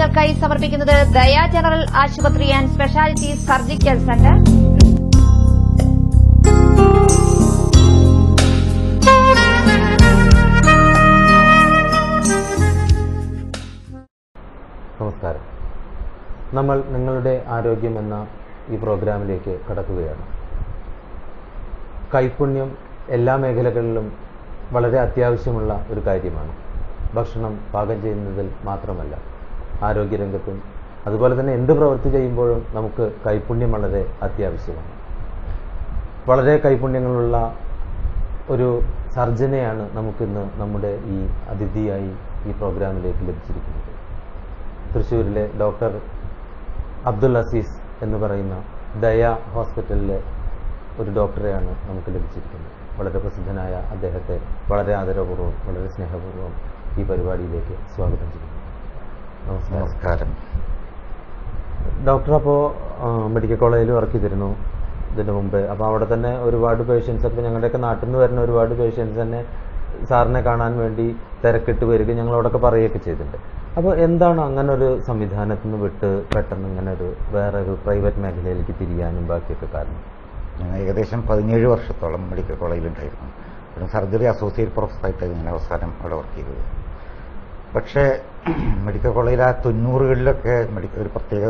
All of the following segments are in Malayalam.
നിങ്ങൾക്കായി സമർപ്പിക്കുന്നത് ദയ ജനറൽ ആശുപത്രി ആൻഡ് സ്പെഷ്യാലിറ്റി സർജിക്കൽ സെന്റർ. നമസ്കാരം. നമ്മൾ നിങ്ങളുടെ ആരോഗ്യം എന്ന ഈ പ്രോഗ്രാമിലേക്ക് കടക്കുകയാണ്. കൈപുണ്യം എല്ലാ മേഖലകളിലും വളരെ അത്യാവശ്യമുള്ള ഒരു കാര്യമാണ്. ഭക്ഷണം പാകം ചെയ്യുന്നതിൽ മാത്രമല്ല, ആരോഗ്യരംഗത്തും അതുപോലെ തന്നെ എന്ത് പ്രവൃത്തി ചെയ്യുമ്പോഴും നമുക്ക് കൈപുണ്യം വളരെ അത്യാവശ്യമാണ്. വളരെ കൈപുണ്യങ്ങളുള്ള ഒരു സർജനെയാണ് നമുക്കിന്ന് നമ്മുടെ ഈ അതിഥിയായി ഈ പ്രോഗ്രാമിലേക്ക് ലഭിച്ചിരിക്കുന്നത്. തൃശ്ശൂരിലെ ഡോക്ടർ അബ്ദുൽ അസീസ് എന്ന് പറയുന്ന ദയ ഹോസ്പിറ്റലിലെ ഒരു ഡോക്ടറെയാണ് നമുക്ക് ലഭിച്ചിരിക്കുന്നത്. വളരെ പ്രസിദ്ധനായ അദ്ദേഹത്തെ വളരെ ആദരപൂർവ്വം, വളരെ സ്നേഹപൂർവ്വം ഈ പരിപാടിയിലേക്ക് സ്വാഗതം ചെയ്യുന്നു. നമസ്കാരം. ഡോക്ടർ അപ്പോൾ മെഡിക്കൽ കോളേജിൽ വർക്ക് ചെയ്തിരുന്നു ഇതിനു മുമ്പ്. അപ്പോൾ അവിടെ തന്നെ ഒരുപാട് പേഷ്യൻസ്, അപ്പോൾ ഞങ്ങളുടെയൊക്കെ നാട്ടിൽ നിന്ന് വരുന്ന ഒരുപാട് പേഷ്യൻസ് തന്നെ സാറിനെ കാണാൻ വേണ്ടി തിരക്കിട്ട് വരികയും ഞങ്ങളോടൊക്കെ പറയുകയൊക്കെ ചെയ്തിട്ടുണ്ട്. അപ്പോൾ എന്താണ് അങ്ങനെ ഒരു സംവിധാനത്തിൽ നിന്ന് വിട്ട് പെട്ടെന്ന് ഇങ്ങനെ ഒരു വേറെ ഒരു പ്രൈവറ്റ് മേഖലയിലേക്ക് തിരിയാനും ബാക്കിയൊക്കെ കാരണം? ഞാൻ ഏകദേശം 17 വർഷത്തോളം മെഡിക്കൽ കോളേജിലുണ്ടായിരുന്നു. ഒരു സർജറി അസോസിയേറ്റ് പ്രൊഫസറായിട്ടായിരുന്നു ഞാൻ അവസാനം അവിടെ വർക്ക് ചെയ്തത്. പക്ഷേ മെഡിക്കൽ കോളേജിൽ ആ 90കളിലൊക്കെ ഒരു പ്രത്യേക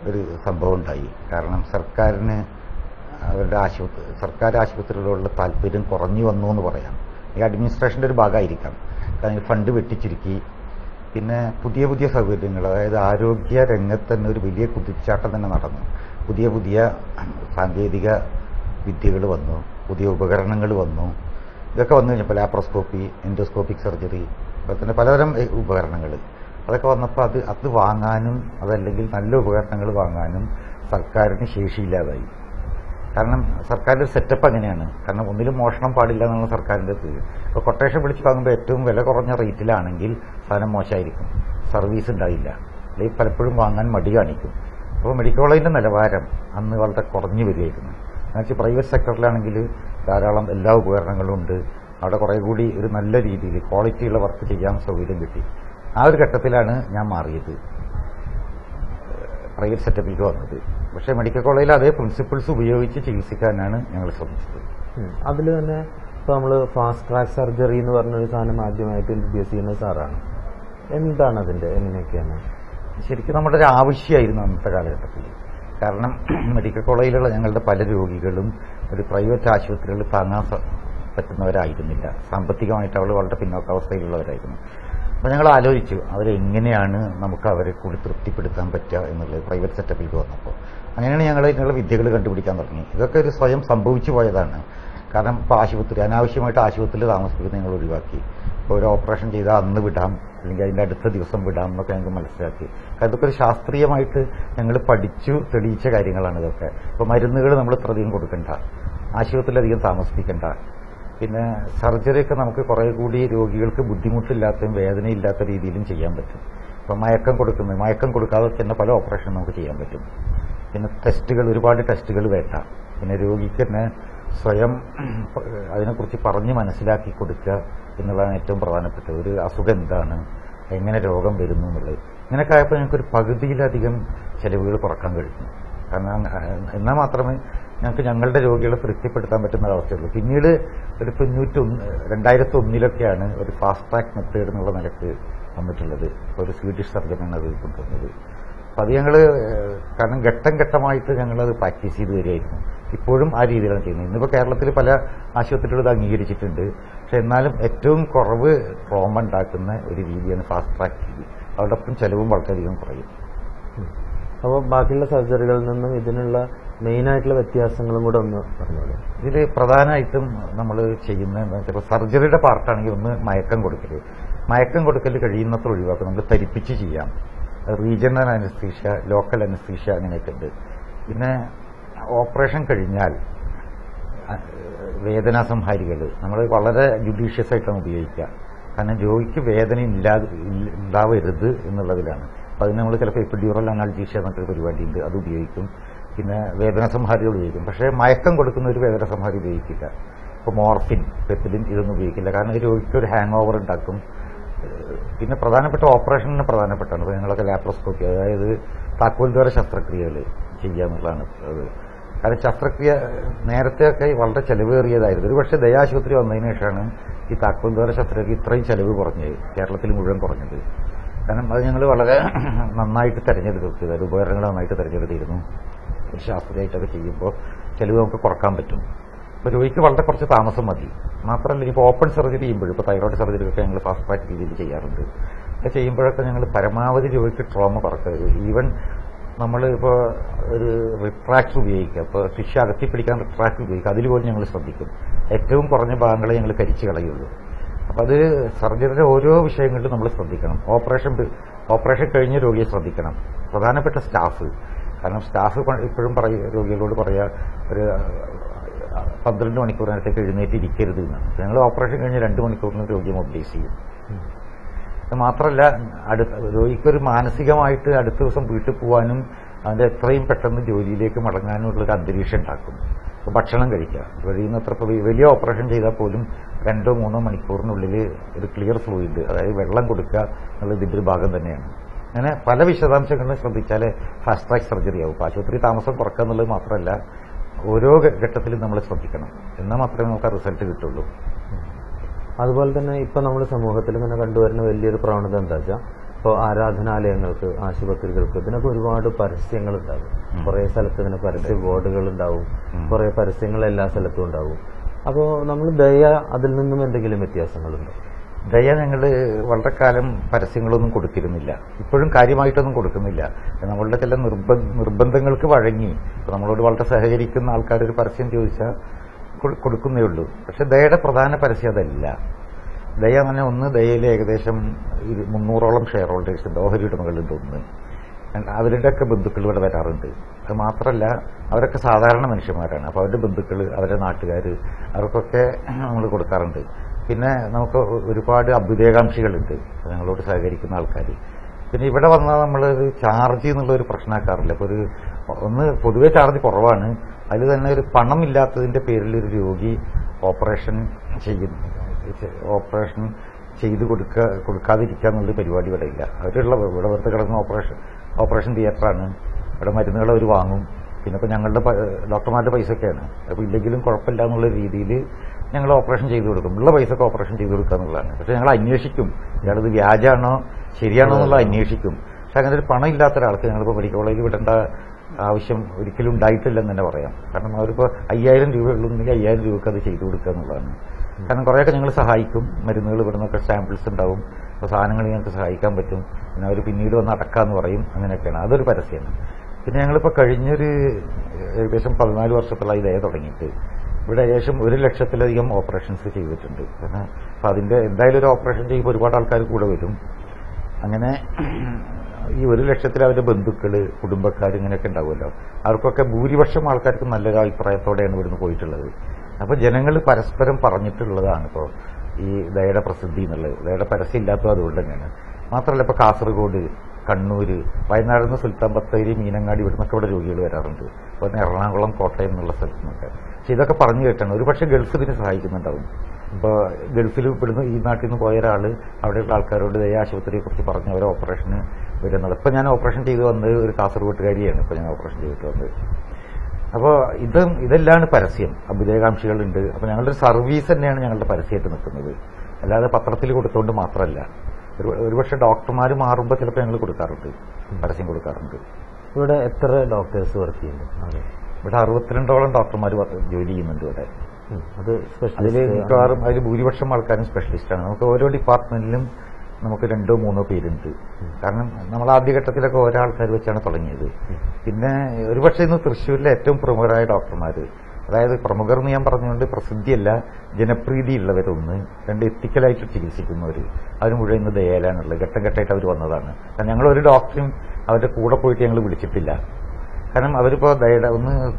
ഒരു സംഭവം ഉണ്ടായി. കാരണം സർക്കാരിന് അവരുടെ സർക്കാർ ആശുപത്രികളോടുള്ള താല്പര്യം കുറഞ്ഞു വന്നു എന്ന് പറയാം. ഈ അഡ്മിനിസ്ട്രേഷൻ്റെ ഒരു ഭാഗമായിരിക്കാം. കാരണം ഫണ്ട് വെട്ടിച്ചുരുക്കി, പിന്നെ പുതിയ പുതിയ സൗകര്യങ്ങൾ, അതായത് ആരോഗ്യ രംഗത്ത് തന്നെ ഒരു വലിയ കുതിച്ചാട്ടം തന്നെ നടന്നു. പുതിയ പുതിയ സാങ്കേതിക വിദ്യകൾ വന്നു, പുതിയ ഉപകരണങ്ങൾ വന്നു. ഇതൊക്കെ വന്നു കഴിഞ്ഞപ്പോൾ ലാപ്രോസ്കോപ്പി, എൻഡോസ്കോപ്പിക് സർജറി, അതുപോലെ തന്നെ പലതരം ഉപകരണങ്ങൾ അതൊക്കെ വന്നപ്പോൾ അത് വാങ്ങാനും അതല്ലെങ്കിൽ നല്ല ഉപകരണങ്ങൾ വാങ്ങാനും സർക്കാരിന് ശേഷിയില്ലാതായി. കാരണം സർക്കാരിൻ്റെ സെറ്റപ്പ് അങ്ങനെയാണ്. കാരണം ഒന്നിലും മോഷണം പാടില്ല എന്നുള്ള സർക്കാരിൻ്റെ പേര്. ഇപ്പോൾ കൊട്ടേഷൻ വിളിച്ച് വാങ്ങുമ്പോൾ ഏറ്റവും വില കുറഞ്ഞ റേറ്റിലാണെങ്കിൽ സാധനം മോശമായിരിക്കും, സർവീസ് ഉണ്ടായില്ല, അല്ലെങ്കിൽ പലപ്പോഴും വാങ്ങാൻ മടി കാണിക്കും. അപ്പോൾ മെഡിക്കൽ കോളേജിൻ്റെ നിലവാരം അന്ന് വളരെ കുറഞ്ഞു വരികയായിരുന്നു. എന്നുവെച്ചാൽ പ്രൈവറ്റ് സെക്ടറിലാണെങ്കിൽ ധാരാളം എല്ലാ ഉപകരണങ്ങളും ഉണ്ട്. അവിടെ കുറേ കൂടി ഒരു നല്ല രീതിയിൽ ക്വാളിറ്റിയുള്ള വർക്ക് ചെയ്യാൻ സൗകര്യം കിട്ടി. ആ ഒരു ഘട്ടത്തിലാണ് ഞാൻ മാറിയത്, പ്രൈവറ്റ് സെറ്റപ്പിലേക്ക് വന്നത്. പക്ഷേ മെഡിക്കൽ കോളേജിൽ അതേ പ്രിൻസിപ്പിൾസ് ഉപയോഗിച്ച് ചികിത്സിക്കാനാണ് ഞങ്ങൾ ശ്രമിച്ചത്. അതിൽ തന്നെ ഇപ്പോൾ നമ്മൾ ഫാസ്റ്റ് ട്രാക്ക് സർജറി എന്ന് പറഞ്ഞൊരു സാധനം ആദ്യമായിട്ട് ഇൻട്രൊഡ്യൂസ് ചെയ്യുന്ന സാറാണ്. എന്താണ് അതിൻ്റെ, എങ്ങനെയൊക്കെയാണ്? ശരിക്കും നമ്മുടെ ഒരു ആവശ്യമായിരുന്നു അന്നത്തെ കാലഘട്ടത്തിൽ. കാരണം മെഡിക്കൽ കോളേജിലുള്ള ഞങ്ങളുടെ പല രോഗികളും ഒരു പ്രൈവറ്റ് ആശുപത്രികളിൽ താങ്ങാൻ പറ്റുന്നവരായിരുന്നില്ല. സാമ്പത്തികമായിട്ട് അവൾ വളരെ പിന്നോക്കാവസ്ഥയിലുള്ളവരായിരുന്നു. അപ്പോൾ ഞങ്ങൾ ആലോചിച്ചു അവരെങ്ങനെയാണ് നമുക്ക് അവരെ കൂടി തൃപ്തിപ്പെടുത്താൻ പറ്റുക എന്നുള്ളത് പ്രൈവറ്റ് സെറ്റപ്പിലേക്ക് വന്നപ്പോൾ. അങ്ങനെയാണ് ഞങ്ങൾ ഇതിനുള്ള വിദ്യകൾ കണ്ടുപിടിക്കാൻ തുടങ്ങി. ഇതൊക്കെ ഒരു സ്വയം സംഭവിച്ചു പോയതാണ്. കാരണം ഇപ്പോൾ അനാവശ്യമായിട്ട് ആശുപത്രിയിൽ താമസിക്കുന്നത് ഞങ്ങൾ ഒഴിവാക്കി. ഇപ്പോൾ ഒരു ഓപ്പറേഷൻ ചെയ്താൽ അന്ന് വിടാം, അല്ലെങ്കിൽ അതിൻ്റെ അടുത്ത ദിവസം വിടാം എന്നൊക്കെ ഞങ്ങൾക്ക് മനസ്സിലാക്കി. അതൊക്കെ ഒരു ശാസ്ത്രീയമായിട്ട് ഞങ്ങൾ പഠിച്ചു തെളിയിച്ച കാര്യങ്ങളാണ് ഇതൊക്കെ. ഇപ്പോൾ മരുന്നുകൾ നമ്മൾ ഇത്രയധികം കൊടുക്കണ്ട, ആശുപത്രിയിലധികം താമസിപ്പിക്കണ്ട, പിന്നെ സർജറിയൊക്കെ നമുക്ക് കുറേ കൂടി രോഗികൾക്ക് ബുദ്ധിമുട്ടില്ലാത്തതും വേദനയില്ലാത്ത രീതിയിലും ചെയ്യാൻ പറ്റും. ഇപ്പം മയക്കം കൊടുക്കാതെ തന്നെ പല ഓപ്പറേഷൻ നമുക്ക് ചെയ്യാൻ പറ്റും. പിന്നെ ഒരുപാട് ടെസ്റ്റുകൾ വേണ്ട. പിന്നെ രോഗിക്ക് തന്നെ സ്വയം അതിനെക്കുറിച്ച് പറഞ്ഞ് മനസ്സിലാക്കി കൊടുക്കുക എന്നുള്ളതാണ് ഏറ്റവും പ്രധാനപ്പെട്ടത്. ഒരു അസുഖം എന്താണ്, എങ്ങനെ രോഗം വരുന്നു എന്നുള്ളത്. ഇങ്ങനെയൊക്കെ ആയപ്പോൾ ഞങ്ങൾക്കൊരു പകുതിയിലധികം ചെലവുകൾ കുറക്കാൻ കഴിഞ്ഞു. കാരണം എന്നാൽ മാത്രമേ ഞങ്ങൾക്ക് ഞങ്ങളുടെ രോഗികളെ തൃപ്തിപ്പെടുത്താൻ പറ്റുന്ന അവസ്ഥയുള്ളൂ. പിന്നീട് ഒരു 2001 ഒരു ഫാസ്റ്റ് ട്രാക്ക് മെത്തേഡ് എന്നുള്ള നിലക്ക് വന്നിട്ടുള്ളത്. ഒരു സ്വീഡിഷ് സർജനാണ് അത് കൊണ്ടുവന്നത്. അപ്പം അത് കാരണം ഘട്ടം ഘട്ടമായിട്ട് ഞങ്ങളത് പ്രാക്ടീസ് ചെയ്ത് വരികയായിരുന്നു. ഇപ്പോഴും ആ രീതിയിലാണ് ചെയ്യുന്നത്. ഇന്നിപ്പോൾ കേരളത്തിൽ പല ആശുപത്രികളും ഇത് അംഗീകരിച്ചിട്ടുണ്ട്. പക്ഷെ എന്നാലും ഏറ്റവും കുറവ് ട്രോമ ഉണ്ടാക്കുന്ന ഒരു രീതിയാണ് ഫാസ്റ്റ് ട്രാക്ക് രീതി. അതോടൊപ്പം ചെലവും വളരെയധികം കുറയും. അപ്പോൾ ബാക്കിയുള്ള സർജറികളിൽ നിന്നും ഇതിനുള്ള മെയിനായിട്ടുള്ള വ്യത്യാസങ്ങളും കൂടെ ഒന്ന് പറഞ്ഞോളൂ. ഇതിൽ പ്രധാനമായിട്ടും നമ്മൾ ചെയ്യുന്നത് ഇപ്പോൾ സർജറിയുടെ പാർട്ടാണെങ്കിൽ ഒന്ന് മയക്കം കൊടുക്കൽ കഴിയുന്നത്ര ഒഴിവാക്കും. നമുക്ക് തരിപ്പിച്ച് ചെയ്യാം. റീജിയണൽ അനസ്തീഷ്യ, ലോക്കൽ അനസ്തീഷ്യ അങ്ങനെയൊക്കെ ഉണ്ട്. പിന്നെ ഓപ്പറേഷൻ കഴിഞ്ഞാൽ വേദനാ സംഹാരികൾ നമ്മൾ വളരെ ജുഡീഷ്യസ് ആയിട്ടാണ് ഉപയോഗിക്കുക. കാരണം രോഗിക്ക് വേദന ഉണ്ടാവരുത് എന്നുള്ളതിലാണ്. അപ്പോൾ അതിന് നമ്മൾ ചിലപ്പോൾ എപ്പിഡ്യൂറൽ അനാൽജീഷ്യ എന്നൊക്കെ പരിപാടിയുണ്ട്, അത് ഉപയോഗിക്കും. പിന്നെ വേദന സംഹാരികൾ ഉപയോഗിക്കും. പക്ഷേ മയക്കം കൊടുക്കുന്ന ഒരു വേദന സംഹാരി ഉപയോഗിക്കില്ല. ഇപ്പോൾ മോർഫിൻ, പെപ്പിലിൻ ഇതൊന്നും ഉപയോഗിക്കില്ല. കാരണം രോഗിക്ക് ഒരു ഹാങ് ഓവർ ഉണ്ടാക്കും. പിന്നെ പ്രധാനപ്പെട്ട ഓപ്പറേഷന് പ്രധാനപ്പെട്ടാണ്. ഇപ്പോൾ ഞങ്ങളൊക്കെ ലാപ്രോസ്കോപ്പി, അതായത് താക്കോൽ ദ്വാര ശസ്ത്രക്രിയകൾ ചെയ്യുക എന്നുള്ളതാണ് അത്. കാരണം ശസ്ത്രക്രിയ നേരത്തെയൊക്കെ വളരെ ചെലവേറിയതായിരുന്നു. ഒരു പക്ഷേ ദയാശുപത്രി വന്നതിന് ശേഷമാണ് ഈ താക്കോൽ ദ്വാര ശസ്ത്രക്രിയ ഇത്രയും ചെലവ് കുറഞ്ഞത്, കേരളത്തിൽ മുഴുവൻ കുറഞ്ഞത്. കാരണം അത് ഞങ്ങൾ വളരെ നന്നായിട്ട് തെരഞ്ഞെടുത്തു, അതായത് ഉപകരണങ്ങൾ നന്നായിട്ട് തെരഞ്ഞെടുത്തിരുന്നു. ഒരു ശാസ്ത്രീയമായിട്ടൊക്കെ ചെയ്യുമ്പോൾ ചെലവ് നമുക്ക് കുറക്കാൻ പറ്റും. ഇപ്പോൾ രോഗിക്ക് വളരെ കുറച്ച് താമസം മതി. മാത്രമല്ല ഇപ്പോൾ ഓപ്പൺ സർജറി ചെയ്യുമ്പോഴും, ഇപ്പോൾ തൈറോയ്ഡ് സർജറി ഒക്കെ ഞങ്ങൾ ഫാസ്റ്റ് ട്രാക്ക് രീതിയിൽ ചെയ്യാറുണ്ട്. ഒക്കെ ചെയ്യുമ്പോഴൊക്കെ ഞങ്ങൾ പരമാവധി രോഗിക്ക് ട്രോമ കുറക്കരുത്. ഈവൻ നമ്മൾ ഇപ്പോൾ ഒരു റിട്രാക്ടർ ഉപയോഗിക്കുക, ഇപ്പോൾ ടിഷ്യൂ അകത്തിപ്പിടിക്കാൻ റിട്രാക്ടർ ഉപയോഗിക്കുക, അതിൽ പോലും ഞങ്ങൾ ശ്രദ്ധിക്കും. ഏറ്റവും കുറഞ്ഞ ഭാഗങ്ങളെ ഞങ്ങൾ കരിച്ചു കളയുള്ളൂ. അപ്പോൾ അത് സർജറിയുടെ ഓരോ വിഷയങ്ങളിലും നമ്മൾ ശ്രദ്ധിക്കണം. ഓപ്പറേഷൻ കഴിഞ്ഞ രോഗിയെ ശ്രദ്ധിക്കണം. പ്രധാനപ്പെട്ട സ്റ്റാഫ്, കാരണം സ്റ്റാഫ് ഇപ്പോഴും രോഗികളോട് പറയുക ഒരു 12 മണിക്കൂർ നേരത്തേക്ക് എഴുന്നേറ്റിരിക്കരുത് എന്നാണ്. ഞങ്ങൾ ഓപ്പറേഷൻ കഴിഞ്ഞ് 2 മണിക്കൂറിന് രോഗിയെ മൊബിലൈസ് ചെയ്യും. മാത്രമല്ല രോഗിക്കൊരു മാനസികമായിട്ട് അടുത്ത ദിവസം വീട്ടിൽ പോകാനും അതിന്റെ എത്രയും പെട്ടെന്ന് ജോലിയിലേക്ക് മടങ്ങാനുള്ളൊരു അന്തരീക്ഷം ഉണ്ടാക്കും. ഭക്ഷണം കഴിക്കുക, കഴിയുന്നത്ര വലിയ ഓപ്പറേഷൻ ചെയ്താൽ പോലും 2-3 മണിക്കൂറിനുള്ളിൽ ഒരു ക്ലിയർ ഫ്ലൂയിഡ്, അതായത് വെള്ളം കൊടുക്കുക എന്നുള്ളത് ഇതിന്റെ ഒരു ഭാഗം തന്നെയാണ്. അങ്ങനെ പല വിശദാംശങ്ങളും ശ്രദ്ധിച്ചാലേ ഫാസ്റ്റ് ട്രാക്ക് സർജറി ആവും. ആശുപത്രി താമസം കുറക്കുക എന്നുള്ളത് മാത്രമല്ല, ഓരോ ഘട്ടത്തിലും നമ്മൾ ശ്രദ്ധിക്കണം. എന്നാൽ മാത്രമേ നമുക്ക് ആ റിസൾട്ട് കിട്ടുള്ളൂ. അതുപോലെ തന്നെ ഇപ്പൊ നമ്മുടെ സമൂഹത്തിൽ ഇങ്ങനെ കണ്ടുവരുന്ന വലിയൊരു പ്രവണത എന്താ വെച്ചാൽ, ഇപ്പോൾ ആരാധനാലയങ്ങൾക്ക്, ആശുപത്രികൾക്ക് ഇതിനൊക്കെ ഒരുപാട് പരസ്യങ്ങൾ ഉണ്ടാകും. കുറെ സ്ഥലത്ത് ഇങ്ങനെ പരസ്യ ബോർഡുകൾ ഉണ്ടാവും, കുറെ പരസ്യങ്ങൾ എല്ലാ സ്ഥലത്തും ഉണ്ടാവും. അപ്പോൾ നമ്മൾ ദയ അതിൽ നിന്നും എന്തെങ്കിലും വ്യത്യാസങ്ങളുണ്ടോ? ദയ ഞങ്ങൾ വളരെ കാലം പരസ്യങ്ങളൊന്നും കൊടുത്തിരുന്നില്ല, ഇപ്പോഴും കാര്യമായിട്ടൊന്നും കൊടുക്കുന്നില്ല. നമ്മളുടെ ചില നിർബന്ധങ്ങൾക്ക് വഴങ്ങി നമ്മളോട് വളരെ സഹകരിക്കുന്ന ആൾക്കാർ ഒരു പരസ്യം ചോദിച്ചാൽ കൊടുക്കുന്നേ ഉള്ളൂ. പക്ഷെ ദയയുടെ പ്രധാന പരസ്യം അതല്ല. ദയ അങ്ങനെ ഒന്ന്, ദയയിൽ ഏകദേശം 300ഓളം ഷെയർ ഹോൾഡേഴ്സ് ഉണ്ട്, ഓഹരി ഉടമകളുണ്ട്. ഒന്ന് അവരുടെയൊക്കെ ബന്ധുക്കൾ ഇവിടെ വരാറുണ്ട്. അത് മാത്രമല്ല അവരൊക്കെ സാധാരണ മനുഷ്യന്മാരാണ്. അപ്പോൾ അവരുടെ ബന്ധുക്കൾ, അവരുടെ നാട്ടുകാർ, അവർക്കൊക്കെ നമ്മൾ കൊടുക്കാറുണ്ട്. പിന്നെ നമുക്ക് ഒരുപാട് അഭ്യുദയകാംക്ഷികളുണ്ട് ഞങ്ങളോട് സഹകരിക്കുന്ന ആൾക്കാർ. പിന്നെ ഇവിടെ വന്നാൽ നമ്മൾ ചാർജ് എന്നുള്ളൊരു പ്രശ്നമാക്കാറില്ല. അപ്പോൾ ഒന്ന് പൊതുവെ ചാർജ് കുറവാണ്. അതിൽ തന്നെ ഒരു പണമില്ലാത്തതിന്റെ പേരിൽ ഒരു രോഗി ഓപ്പറേഷൻ ചെയ്ത് കൊടുക്കാതിരിക്കുക എന്നുള്ളൊരു പരിപാടി ഇവിടെ ഇല്ല. അവരുള്ള ഇവിടെ വെറുതെ കിടക്കുന്ന ഓപ്പറേഷൻ തിയേറ്ററാണ്. ഇവിടെ മരുന്നുകൾ അവർ വാങ്ങും. പിന്നെ ഇപ്പോൾ ഞങ്ങളുടെ ഡോക്ടർമാരുടെ പൈസയൊക്കെയാണ്. അപ്പോൾ ഇല്ലെങ്കിലും കുഴപ്പമില്ല എന്നുള്ള രീതിയിൽ ഞങ്ങൾ ഓപ്പറേഷൻ ചെയ്തു കൊടുക്കും. ഉള്ള പൈസക്ക് ഓപ്പറേഷൻ ചെയ്തു കൊടുക്കുക എന്നുള്ളതാണ്. പക്ഷെ ഞങ്ങൾ അന്വേഷിക്കും, ഇയാളത് വ്യാജാണോ ശരിയാണോ എന്നുള്ളത് അന്വേഷിക്കും. പക്ഷെ അങ്ങനെ ഒരു പണം ഇല്ലാത്ത ഒരാൾക്ക് ഞങ്ങളിപ്പോൾ മെഡിക്കൽ കോളേജിൽ വിടേണ്ട ആവശ്യം ഒരിക്കലും ഉണ്ടായിട്ടില്ലെന്ന് തന്നെ പറയാം. കാരണം അവരിപ്പോൾ 5000 രൂപ ഉള്ളെങ്കിൽ 5000 രൂപക്ക് അത് ചെയ്തു കൊടുക്കുക എന്നുള്ളതാണ്. കാരണം കുറേയൊക്കെ ഞങ്ങൾ സഹായിക്കും. മരുന്നുകൾ ഇവിടെ നിന്നൊക്കെ സാമ്പിൾസ് ഉണ്ടാവും, അപ്പോൾ സാധനങ്ങൾ ഞങ്ങൾക്ക് സഹായിക്കാൻ പറ്റും. പിന്നെ അവർ പിന്നീട് വന്ന് അടക്കാമെന്ന് പറയും. അങ്ങനെയൊക്കെയാണ്. അതൊരു പരസ്യമാണ്. പിന്നെ ഞങ്ങളിപ്പോൾ കഴിഞ്ഞൊരു ഏകദേശം 14 വർഷത്തോളമായി ദയ തുടങ്ങിയിട്ട് ഇവിടെ ഏകദേശം 1 ലക്ഷത്തിലധികം ഓപ്പറേഷൻസ് ചെയ്തിട്ടുണ്ട്. കാരണം അപ്പം അതിന്റെ എന്തായാലും ഒരു ഓപ്പറേഷൻ ചെയ്യുമ്പോൾ ഒരുപാട് ആൾക്കാർ കൂടെ വരും. അങ്ങനെ ഈ 1 ലക്ഷത്തിൽ അവരുടെ ബന്ധുക്കൾ, കുടുംബക്കാർ ഇങ്ങനെയൊക്കെ ഉണ്ടാവുമല്ലോ, അവർക്കൊക്കെ ഭൂരിപക്ഷം ആൾക്കാർക്ക് നല്ലൊരു അഭിപ്രായത്തോടെയാണ് ഇവിടുന്ന് പോയിട്ടുള്ളത്. അപ്പോൾ ജനങ്ങൾ പരസ്പരം പറഞ്ഞിട്ടുള്ളതാണ് ഇപ്പോൾ ഈ ദയയുടെ പ്രസിദ്ധി എന്നുള്ളത്. ദയയുടെ പരസ്യം ഇല്ലാത്തത് അതുകൊണ്ട് തന്നെയാണ്. മാത്രമല്ല ഇപ്പോൾ കാസർഗോഡ്, കണ്ണൂര്, വയനാട് നിന്ന് സുൽത്താൻ ബത്തേരി, മീനങ്ങാടി ഇവിടുന്നൊക്കെ ഇവിടെ രോഗികൾ വരാറുണ്ട്. അപ്പോൾ എറണാകുളം, കോട്ടയം എന്നുള്ള സ്ഥലത്തു നിന്നൊക്കെ. പക്ഷെ ഇതൊക്കെ പറഞ്ഞു കേട്ടാണ്. ഒരുപക്ഷെ ഗൾഫ് ഇതിനെ സഹായിക്കുന്നുണ്ടാവും. ഇപ്പോൾ ഗൾഫിൽ ഇവിടുന്ന് ഈ നാട്ടിൽ നിന്ന് പോയ ഒരാൾ അവിടെയുള്ള ആൾക്കാരോട് ദയ ആശുപത്രിയെ കുറിച്ച് പറഞ്ഞ് അവരെ ഓപ്പറേഷന് വരുന്നത്. ഇപ്പം ഞാൻ ഓപ്പറേഷൻ ചെയ്ത് വന്നത് ഒരു കാസർഗോട്ടുകാരിയാണ്. ഇപ്പോൾ ഞാൻ ഓപ്പറേഷൻ ചെയ്തിട്ട് വന്നത്. അപ്പോൾ ഇതെല്ലാം പരസ്യം. അഭ്യുദയകാംക്ഷികളുണ്ട്. അപ്പോൾ ഞങ്ങളുടെ സർവീസ് തന്നെയാണ് ഞങ്ങളുടെ പരസ്യമായിട്ട് നിൽക്കുന്നത്. അല്ലാതെ പത്രത്തിൽ കൊടുത്തുകൊണ്ട് മാത്രമല്ല. ഒരുപക്ഷെ ഡോക്ടർമാർ മാറുമ്പോൾ ചിലപ്പോൾ ഞങ്ങൾ കൊടുക്കാറുണ്ട്, പരസ്യം കൊടുക്കാറുണ്ട്. ഇവിടെ എത്ര ഡോക്ടേഴ്സ് വർക്ക് ചെയ്യുന്നുണ്ട്? ഇവിടെ 62ഓളം ഡോക്ടർമാർ ജോലി ചെയ്യുന്നുണ്ട് ഇവിടെ. അത് അതിൽ മിക്കവാറും അതിൽ ഭൂരിപക്ഷം ആൾക്കാരും സ്പെഷ്യലിസ്റ്റാണ്. നമുക്ക് ഓരോ ഡിപ്പാർട്ട്മെന്റിലും നമുക്ക് 2-3 പേരുണ്ട്. കാരണം നമ്മൾ ആദ്യഘട്ടത്തിലൊക്കെ ഓരോ ആൾക്കാർ വെച്ചാണ് തുടങ്ങിയത്. പിന്നെ ഒരുപക്ഷെ ഇന്ന് തൃശ്ശൂരിലെ ഏറ്റവും പ്രമുഖരായ ഡോക്ടർമാർ, അതായത് പ്രമുഖർ എന്ന് ഞാൻ പറഞ്ഞുകൊണ്ട് പ്രസിദ്ധിയല്ല, ജനപ്രീതിയുള്ളവരൊന്ന്, 2 എത്തിക്കലായിട്ട് ചികിത്സിക്കുന്നവർ, അവർ മുഴുവൻ ഇന്ന് ദയയിലാണുള്ളത്. ഘട്ടം ഘട്ടമായിട്ട് അവർ വന്നതാണ്. കാരണം ഞങ്ങൾ ഒരു ഡോക്ടറും അവരുടെ കൂടെ പോയിട്ട് ഞങ്ങൾ വിളിച്ചിട്ടില്ല. കാരണം അവരിപ്പോൾ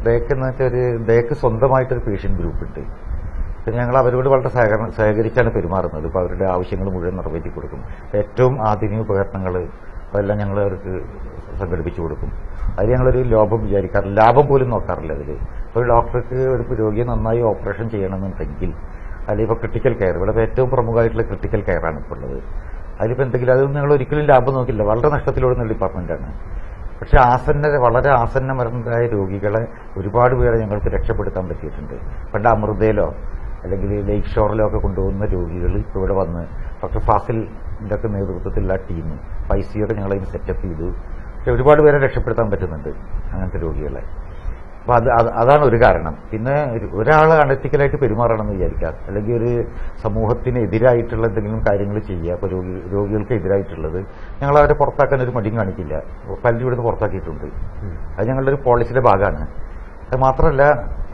ദയക്കെന്ന് വെച്ചാൽ ദയക്ക് സ്വന്തമായിട്ടൊരു പേഷ്യന്റ് ഗ്രൂപ്പ് ഉണ്ട്. പിന്നെ ഞങ്ങൾ അവരോട് വളരെ സഹകരിച്ചാണ് പെരുമാറുന്നത്. ഇപ്പോൾ അവരുടെ ആവശ്യങ്ങൾ മുഴുവൻ നിറവേറ്റി കൊടുക്കും. ഏറ്റവും ആധുനിക ഉപകരണങ്ങൾ അതെല്ലാം ഞങ്ങൾ അവർക്ക് സംഘടിപ്പിച്ചു കൊടുക്കും. അതിൽ ഞങ്ങളൊരു ലാഭം പോലും നോക്കാറില്ല അതിൽ. ഒരു ഡോക്ടർക്ക് ഒരു രോഗിയെ നന്നായി ഓപ്പറേഷൻ ചെയ്യണമെന്നുണ്ടെങ്കിൽ, അല്ലെങ്കിൽ ഇപ്പോൾ ക്രിട്ടിക്കൽ കെയർ, ഇവിടെ ഏറ്റവും പ്രമുഖമായിട്ടുള്ള ക്രിട്ടിക്കൽ കെയറാണ് ഇപ്പോൾ ഉള്ളത്. അതിലിപ്പോൾ എന്തെങ്കിലും അത് ഞങ്ങൾ ഒരിക്കലും ലാഭം നോക്കില്ല, വളരെ നഷ്ടത്തിലോടുന്ന ഡിപ്പാർട്ട്മെന്റാണ്. പക്ഷെ വളരെ ആസന്നമരണരായ രോഗികളെ ഒരുപാട് പേരെ ഞങ്ങൾക്ക് രക്ഷപ്പെടുത്താൻ പറ്റിയിട്ടുണ്ട്. പണ്ട് അമൃതയിലോ അല്ലെങ്കിൽ ലേക്ക് ഷോറിലോ ഒക്കെ കൊണ്ടുപോകുന്ന രോഗികൾ ഇപ്പോൾ ഇവിടെ വന്ന് ഡോക്ടർ ഫാസിലിന്റെ ഒക്കെ നേതൃത്വത്തിലുള്ള ടീം പൈസയൊക്കെ ഞങ്ങളതിന് സെറ്റപ്പ് ചെയ്തു. പക്ഷെ ഒരുപാട് പേരെ രക്ഷപ്പെടുത്താൻ പറ്റുന്നുണ്ട് അങ്ങനത്തെ രോഗികളെ. അപ്പൊ അതാണ് ഒരു കാരണം. പിന്നെ ഒരാൾ അനറ്റിക്കലായിട്ട് പെരുമാറണം എന്ന് വിചാരിക്കാം, അല്ലെങ്കിൽ ഒരു സമൂഹത്തിന് എതിരായിട്ടുള്ള എന്തെങ്കിലും കാര്യങ്ങൾ ചെയ്യുക. അപ്പൊ രോഗികൾക്ക് എതിരായിട്ടുള്ളത് ഞങ്ങൾ അവരെ പുറത്താക്കാൻ ഒരു മടിയും കാണിക്കില്ല. പലരും ഇവിടുന്ന് പുറത്താക്കിയിട്ടുണ്ട്. അത് ഞങ്ങളുടെ ഒരു പോളിസിയുടെ ഭാഗമാണ്. അത് മാത്രമല്ല,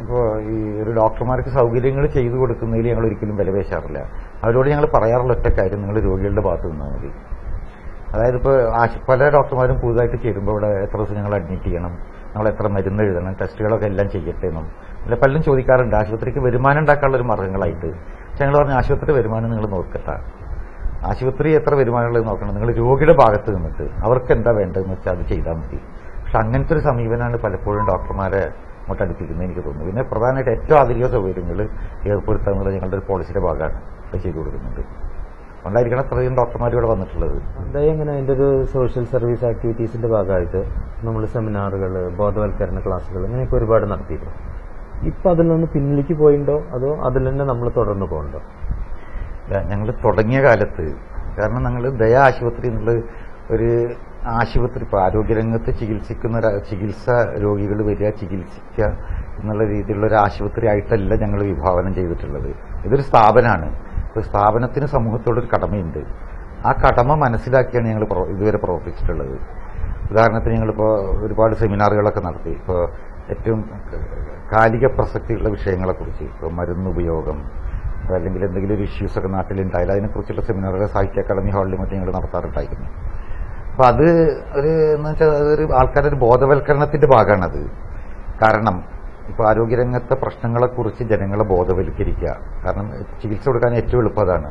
ഇപ്പോൾ ഈ ഒരു ഡോക്ടർമാർക്ക് സൗകര്യങ്ങൾ ചെയ്തു കൊടുക്കുന്നതിൽ ഞങ്ങൾ ഒരിക്കലും വിലപേശാറില്ല. അവരോട് ഞങ്ങൾ പറയാറുള്ള ഒറ്റ കാര്യം, നിങ്ങൾ രോഗികളുടെ ഭാഗത്ത് നിന്നാൽ മതി. അതായത് ഇപ്പോൾ പല ഡോക്ടർമാരും പുതുതായിട്ട് ചേരുമ്പോൾ ഇവിടെ എത്ര ദിവസം ഞങ്ങൾ അഡ്മിറ്റ് ചെയ്യണം, നമ്മൾ എത്ര മരുന്ന് എഴുതണം, ടെസ്റ്റുകളൊക്കെ എല്ലാം ചെയ്യട്ടെ എന്നും അല്ല പലരും ചോദിക്കാറുണ്ട്. ആശുപത്രിക്ക് വരുമാനം ഉണ്ടാക്കാനുള്ള ഒരു മാർഗ്ഗങ്ങളായിട്ട്. പക്ഷെ ഞങ്ങൾ പറഞ്ഞു, ആശുപത്രി വരുമാനം നിങ്ങൾ നോക്കട്ടെ, ആശുപത്രി എത്ര വരുമാനമുള്ളത് നോക്കണം, നിങ്ങൾ രോഗിയുടെ ഭാഗത്ത് നിന്നിട്ട് അവർക്ക് എന്താ വേണ്ടതെന്ന് വെച്ചാൽ അത് ചെയ്താൽ മതി. പക്ഷെ അങ്ങനത്തെ ഒരു സമീപനമാണ് പലപ്പോഴും ഡോക്ടർമാരെ അങ്ങോട്ട് അടുപ്പിക്കുന്നത് എനിക്ക് തോന്നുന്നു. പിന്നെ പ്രധാനമായിട്ട് ഏറ്റവും ആധുനിക സൗകര്യങ്ങൾ ഏർപ്പെടുത്തുക എന്നുള്ളത് ഞങ്ങളുടെ ഒരു പോളിസിയുടെ ഭാഗമാണ്. അത് ചെയ്തു കൊടുക്കുന്നുണ്ട്. അതുകൊണ്ടായിരിക്കണം അത്രയും ഡോക്ടർമാർ ഇവിടെ വന്നിട്ടുള്ളത്. എങ്ങനെ അതിൻ്റെ ഒരു സോഷ്യൽ സർവീസ് ആക്ടിവിറ്റീസിന്റെ ഭാഗമായിട്ട് നമ്മൾ സെമിനാറുകൾ, ബോധവൽക്കരണ ക്ലാസ്സുകൾ ഇങ്ങനെയൊക്കെ ഒരുപാട് നടത്തിയിരുന്നു. ഇപ്പം അതിൽ നിന്ന് പിന്നിലേക്ക് പോയിണ്ടോ അതോ അതിൽ തന്നെ നമ്മൾ തുടർന്ന് പോകുന്നുണ്ടോ? ഞങ്ങൾ തുടങ്ങിയ കാലത്ത്, കാരണം ഞങ്ങൾ ദയാ ആശുപത്രി എന്നുള്ള ഒരു ആശുപത്രി, ഇപ്പോൾ ആരോഗ്യരംഗത്ത് ചികിത്സ രോഗികൾ വരിക ചികിത്സിക്കുക എന്നുള്ള രീതിയിലുള്ള ഒരു ആശുപത്രി ആയിട്ടല്ല ഞങ്ങൾ വിഭാവനം ചെയ്തിട്ടുള്ളത്. ഇതൊരു സ്ഥാപനമാണ്. ഒരു സ്ഥാപനത്തിന് സമൂഹത്തോടൊരു കടമയുണ്ട്. ആ കടമ മനസ്സിലാക്കിയാണ് ഞങ്ങൾ ഇതുവരെ പ്രവർത്തിച്ചിട്ടുള്ളത്. ഉദാഹരണത്തിന് ഞങ്ങളിപ്പോൾ ഒരുപാട് സെമിനാറുകളൊക്കെ നടത്തി. ഇപ്പോൾ ഏറ്റവും കാലിക പ്രസക്തിയുള്ള വിഷയങ്ങളെക്കുറിച്ച്, ഇപ്പോൾ മരുന്ന് ഉപയോഗം അല്ലെങ്കിൽ എന്തെങ്കിലും ഒരു ഇഷ്യൂസൊക്കെ നാട്ടിലുണ്ടായാലും അതിനെക്കുറിച്ചുള്ള സെമിനാറുകൾ സാഹിത്യ അക്കാദമി ഹാളിലും മറ്റും ഞങ്ങൾ നടത്താറുണ്ടായിരുന്നു. അപ്പൊ അത് എന്ന് വെച്ചാൽ അതൊരു ആൾക്കാരുടെ ഒരു ബോധവൽക്കരണത്തിന്റെ ഭാഗമാണത്. കാരണം ഇപ്പോൾ ആരോഗ്യരംഗത്തെ പ്രശ്നങ്ങളെക്കുറിച്ച് ജനങ്ങളെ ബോധവൽക്കരിക്കുക. കാരണം ചികിത്സ കൊടുക്കാൻ ഏറ്റവും എളുപ്പം അതാണ്.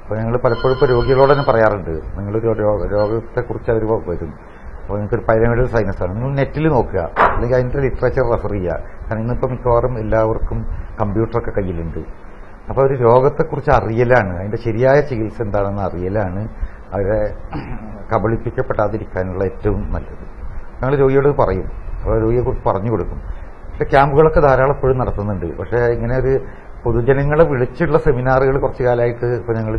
അപ്പോൾ ഞങ്ങൾ പലപ്പോഴും ഇപ്പോൾ രോഗികളോട് തന്നെ പറയാറുണ്ട്, നിങ്ങളൊരു രോഗത്തെക്കുറിച്ച് അവർ വരും, അപ്പോൾ നിങ്ങൾക്കൊരു പൈരമിഡൽ സൈനസാണ്, നിങ്ങൾ നെറ്റിൽ നോക്കുക, അല്ലെങ്കിൽ അതിൻ്റെ ലിറ്ററേച്ചർ റെഫർ ചെയ്യുക. കാരണം ഇന്നിപ്പോൾ മിക്കവാറും എല്ലാവർക്കും കമ്പ്യൂട്ടറൊക്കെ കയ്യിലുണ്ട്. അപ്പോൾ ഒരു രോഗത്തെക്കുറിച്ച് അറിയലാണ്, അതിൻ്റെ ശരിയായ ചികിത്സ എന്താണെന്ന് അറിയലാണ് അവരെ കബളിപ്പിക്കപ്പെടാതിരിക്കാനുള്ള ഏറ്റവും നല്ലത്. ഞങ്ങൾ രോഗിയോട് പറയും, അപ്പോൾ രോഗിയെക്കുറിച്ച് പറഞ്ഞു കൊടുക്കും. പക്ഷെ ക്യാമ്പുകളൊക്കെ ധാരാളം എപ്പോഴും നടത്തുന്നുണ്ട്. പക്ഷേ ഇങ്ങനെ ഒരു പൊതുജനങ്ങളെ വിളിച്ചുള്ള സെമിനാറുകൾ കുറച്ചു കാലമായിട്ട് ഇപ്പോൾ ഞങ്ങൾ